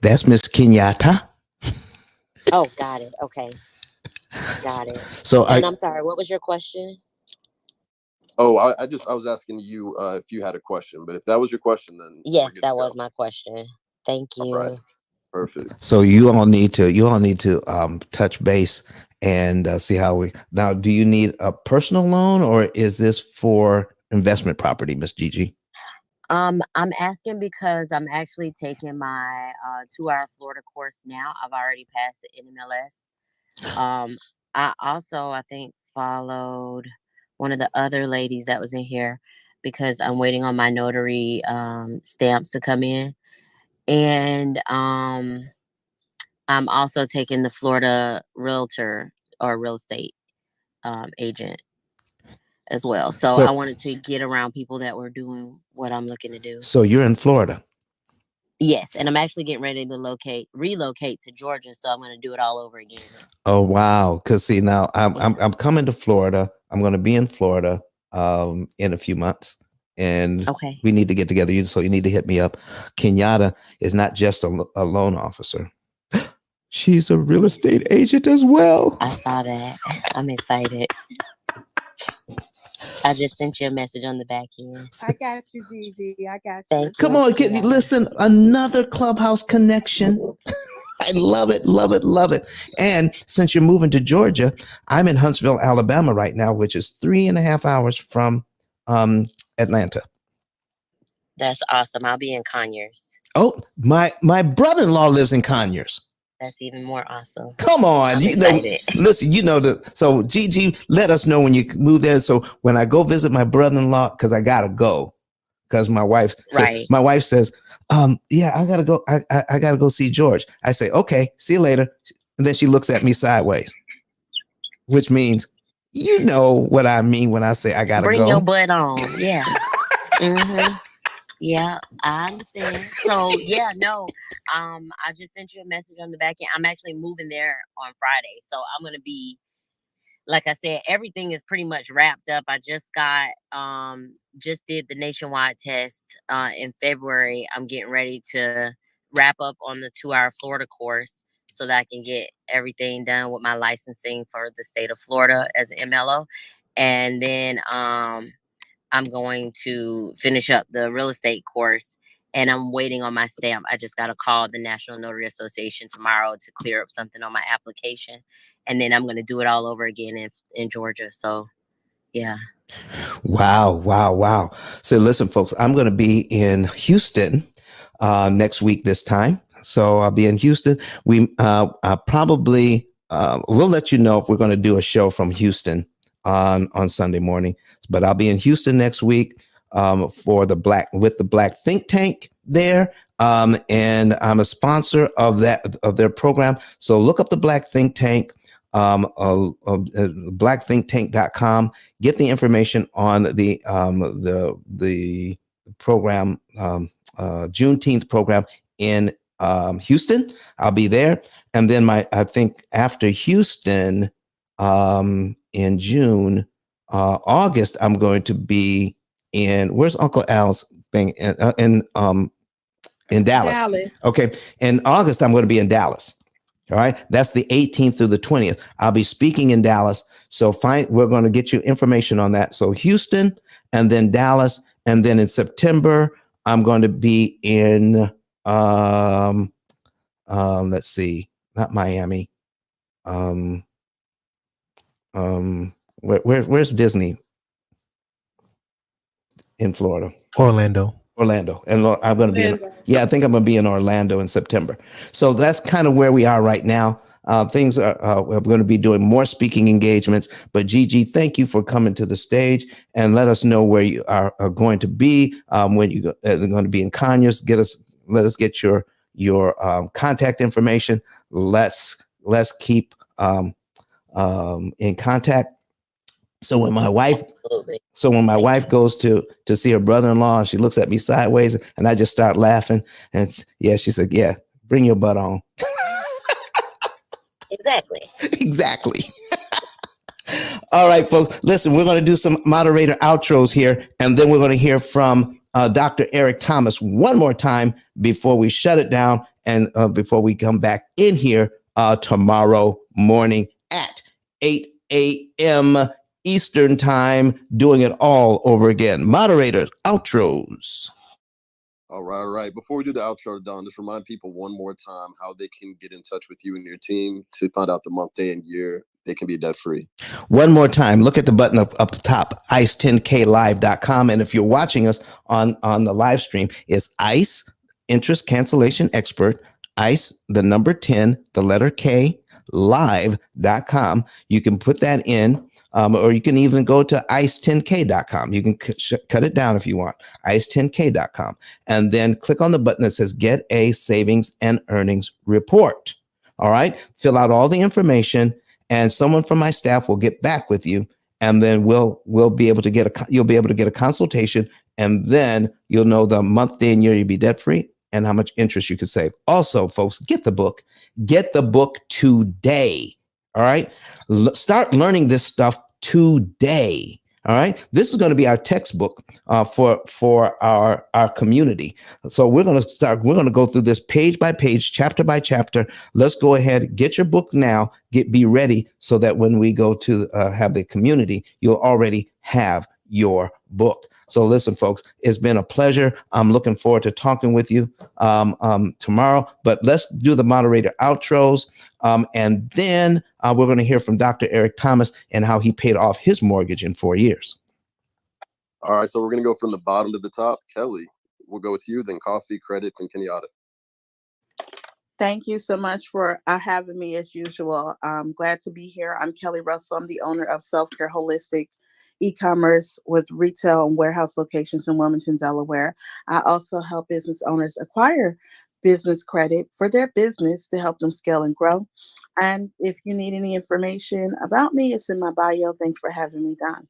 That's Miss Kenyatta. Oh, got it. Okay, got it. So And I'm sorry, what was your question? Oh, I was asking you if you had a question, but if that was your question, then we're Yes, good to that go. was my question. Thank All right, you. perfect. So you all need to touch base and see how we now. Do you need a personal loan or is this for investment property, Miss Gigi? I'm asking because I'm actually taking my 2-hour Florida course now. I've already passed the NMLS. I also, I think, followed one of the other ladies that was in here because I'm waiting on my notary stamps to come in. And I'm also taking the Florida realtor or real estate agent as well. So I So wanted to get around people that were doing what I'm looking to do. so you're in Florida. Yes, and I'm actually getting ready to relocate to Georgia, so I'm going to do it all over again. Oh wow! Because see now Yeah. I'm coming to Florida. I'm going to be in Florida in a few months, and Okay. we need to get together. So you need to hit me up. Kenyatta is not just a loan officer; she's a real estate agent as well. I saw that. I'm excited. I just sent you a message on the back end. I got you, Gigi. I got you. Thank you. Come on, kid. Listen, another Clubhouse connection. I love it, love it, love it. And since you're moving to Georgia, I'm in Huntsville, Alabama right now, which is 3.5 hours from Atlanta. That's awesome. I'll be in Conyers. Oh, my brother-in-law lives in Conyers. That's even more awesome. Come on, I'm you know. excited. Listen, you know So Gigi, let us know when you move there. So when I go visit my brother-in-law, because I gotta go, because my wife says, yeah, I gotta go. I gotta go see George. I say, okay, see you later. And then she looks at me sideways, which means, you know what I mean when I say I gotta Bring go. your butt on. Yeah. Mm-hmm. Yeah, I understand. So yeah, no. I just sent you a message on the back end. I'm actually moving there on Friday. So I'm gonna be, like I said, everything is pretty much wrapped up. I just did the nationwide test in February. I'm getting ready to wrap up on the 2-hour Florida course so that I can get everything done with my licensing for the state of Florida as an MLO. And then I'm going to finish up the real estate course and I'm waiting on my stamp. I just got to call the National Notary Association tomorrow to clear up something on my application. And then I'm going to do it all over again in Georgia. So, yeah. Wow. So listen, folks, I'm going to be in Houston next week this time. So I'll be in Houston. We probably we'll let you know if we're going to do a show from Houston on Sunday morning. But I'll be in Houston next week for the Black Think Tank there. And I'm a sponsor of their program. So look up the Black Think Tank, blackthinktank.com. Get the information on the program, Juneteenth program in Houston. I'll be there. And then I think after Houston, in June, August, I'm going to be where's Uncle Al's thing in Dallas. Okay. In August, I'm going to be in Dallas. All right. That's the 18th through the 20th. I'll be speaking in Dallas. So we're going to get you information on that. So Houston and then Dallas. And then in September, I'm going to be in, let's see, not Miami. Where's Disney in Florida? Orlando. And I'm going to be I think I'm going to be in Orlando in September. So that's kind of where we are right now. Things are, we're going to be doing more speaking engagements, but Gigi, thank you for coming to the stage and let us know where you are going to be when you're going to be in Conyers. Let us get your contact information. Let's keep in contact. So when my wife Absolutely. So when my wife goes to see her brother-in-law, she looks at me sideways, and I just start laughing. And yeah, she said, "Yeah, bring your butt on." Exactly. Exactly. All right, folks. Listen, we're going to do some moderator outros here, and then we're going to hear from Dr. Eric Thomas one more time before we shut it down, and before we come back in here tomorrow morning at 8 a.m. Eastern time, doing it all over again. Moderators, outros. All right, all right. Before we do the outro, Don, just remind people one more time how they can get in touch with you and your team to find out the month, day, and year they can be debt free. One more time, look at the button up top, ice10klive.com. And if you're watching us on the live stream, it's ICE, Interest Cancellation Expert, ICE, the number 10, the letter K, live.com. You can put that in, or you can even go to ice10k.com. You can cut it down if you want, ice10k.com. And then click on the button that says Get a Savings and Earnings Report. All right, fill out all the information, and someone from my staff will get back with you, and then we'll be able to you'll be able to get a consultation, and then you'll know the month, day, and year you'll be debt free and how much interest you can save. Also, folks, get the book today. All right, start learning this stuff today. All right, this is going to be our textbook for our community. So we're going to go through this page by page, chapter by chapter. Let's go ahead, get your book now, be ready so that when we go to have the community, you'll already have your book. So listen, folks, it's been a pleasure. I'm looking forward to talking with you tomorrow, but let's do the moderator outros. And then we're going to hear from Dr. Eric Thomas and how he paid off his mortgage in 4 years. All right, so we're going to go from the bottom to the top. Kelly, we'll go with you, then Coffee, Credit, then Kenyatta. Thank you so much for having me as usual. I'm glad to be here. I'm Kelly Russell. I'm the owner of Self-Care Holistic e-commerce with retail and warehouse locations in Wilmington, Delaware. I also help business owners acquire business credit for their business to help them scale and grow. And if you need any information about me, it's in my bio. Thanks for having me, Don.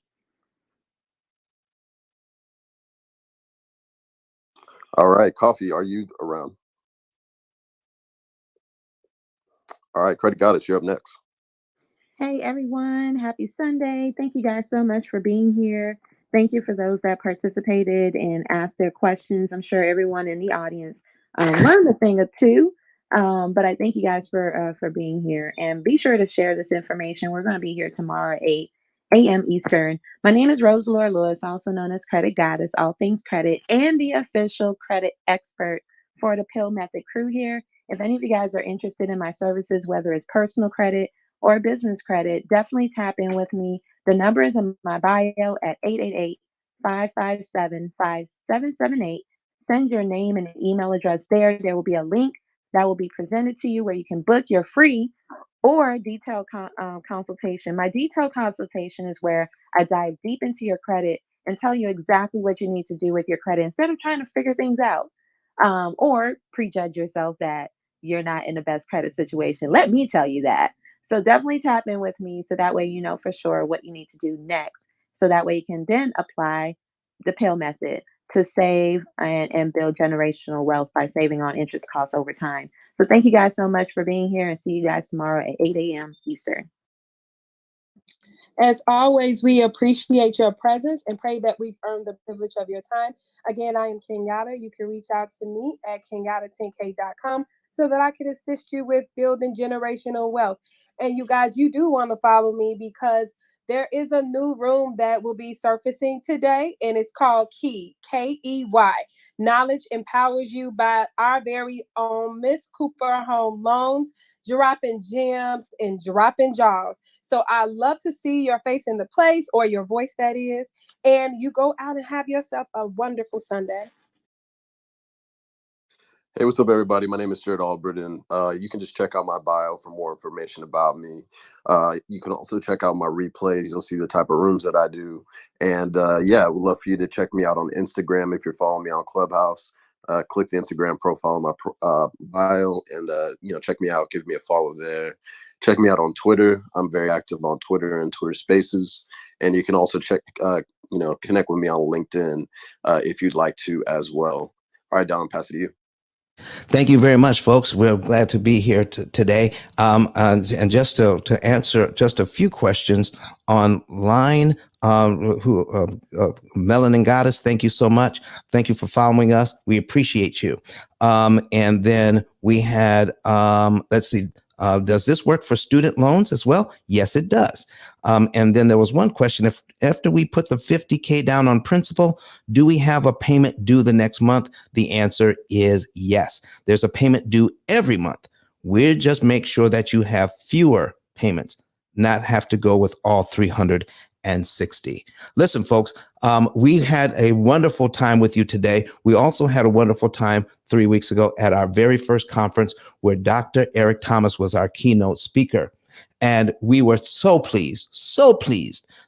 All right, Coffee, are you around? All right, Credit Goddess, you're up next. Hey everyone, happy Sunday. Thank you guys so much for being here. Thank you for those that participated and asked their questions. I'm sure everyone in the audience learned a thing or two. But I thank you guys for being here. And be sure to share this information. We're going to be here tomorrow at 8 a.m. Eastern. My name is Rosalora Lewis, also known as Credit Goddess, all things credit, and the official credit expert for the P.I.L.L Method crew here. If any of you guys are interested in my services, whether it's personal credit or business credit, definitely tap in with me. The number is in my bio at 888-557-5778. Send your name and email address there. There will be a link that will be presented to you where you can book your free or detailed consultation. My detailed consultation is where I dive deep into your credit and tell you exactly what you need to do with your credit instead of trying to figure things out or prejudge yourself that you're not in the best credit situation. Let me tell you that. So definitely tap in with me so that way you know for sure what you need to do next. So that way you can then apply the P.I.L.L method to save and build generational wealth by saving on interest costs over time. So thank you guys so much for being here and see you guys tomorrow at 8 a.m. Eastern. As always, we appreciate your presence and pray that we've earned the privilege of your time. Again, I am Kenyatta. You can reach out to me at kenyatta10k.com so that I can assist you with building generational wealth. And you guys, you do want to follow me because there is a new room that will be surfacing today, and it's called Key, Key. Knowledge empowers you by our very own Miss Cooper Home Loans, dropping gems and dropping jaws. So I love to see your face in the place, or your voice, that is. And you go out and have yourself a wonderful Sunday. Hey, what's up, everybody? My name is Jared Albritton. You can just check out my bio for more information about me. You can also check out my replays. You'll see the type of rooms that I do. And yeah, we'd love for you to check me out on Instagram if you're following me on Clubhouse. Click the Instagram profile in my bio and check me out. Give me a follow there. check me out on Twitter. I'm very active on Twitter and Twitter Spaces. And you can also connect with me on LinkedIn if you'd like to as well. All right, Don, pass it to you. Thank you very much, folks. We're glad to be here today. And just to answer just a few questions online, Melanin Goddess, thank you so much. Thank you for following us. We appreciate you. And then we had, let's see, does this work for student loans as well? Yes, it does. And then there was one question. If after we put the $50K down on principal, do we have a payment due the next month? The answer is yes. There's a payment due every month. We'll just make sure that you have fewer payments, not have to go with all 360. Listen, folks, we had a wonderful time with you today. We also had a wonderful time 3 weeks ago at our very first conference where Dr. Eric Thomas was our keynote speaker. And we were so pleased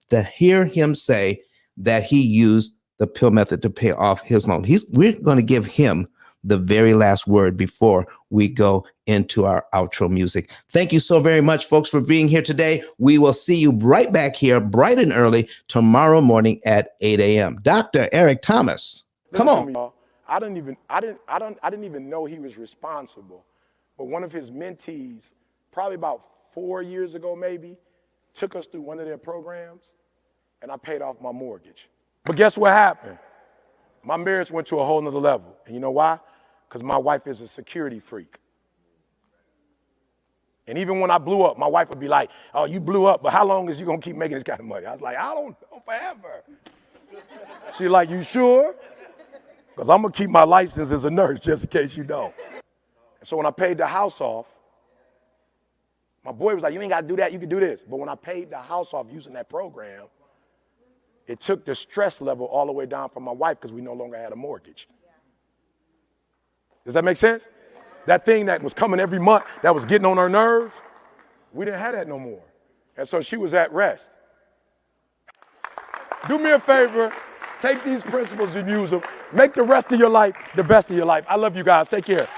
to hear him say that he used the P.I.L.L method to pay off his loan. We're going to give him the very last word before we go into our outro music. Thank you so very much, folks, for being here today. We will see you right back here bright and early tomorrow morning at 8 a.m. Dr. Eric Thomas, come on. I didn't even know he was responsible. But one of his mentees, probably about 4 years ago maybe, took us through one of their programs, and I paid off my mortgage. But guess what happened? My marriage went to a whole nother level. And you know why? Because my wife is a security freak. And even when I blew up, my wife would be like, oh, you blew up, but how long is you going to keep making this kind of money? I was like, I don't know, forever. She's like, you sure? Because I'm going to keep my license as a nurse just in case you don't. And so when I paid the house off, my boy was like, you ain't got to do that, you can do this. But when I paid the house off using that program, it took the stress level all the way down for my wife because we no longer had a mortgage. Does that make sense? That thing that was coming every month that was getting on her nerves, we didn't have that no more. And so she was at rest. Do me a favor, take these principles and use them. Make the rest of your life the best of your life. I love you guys. Take care.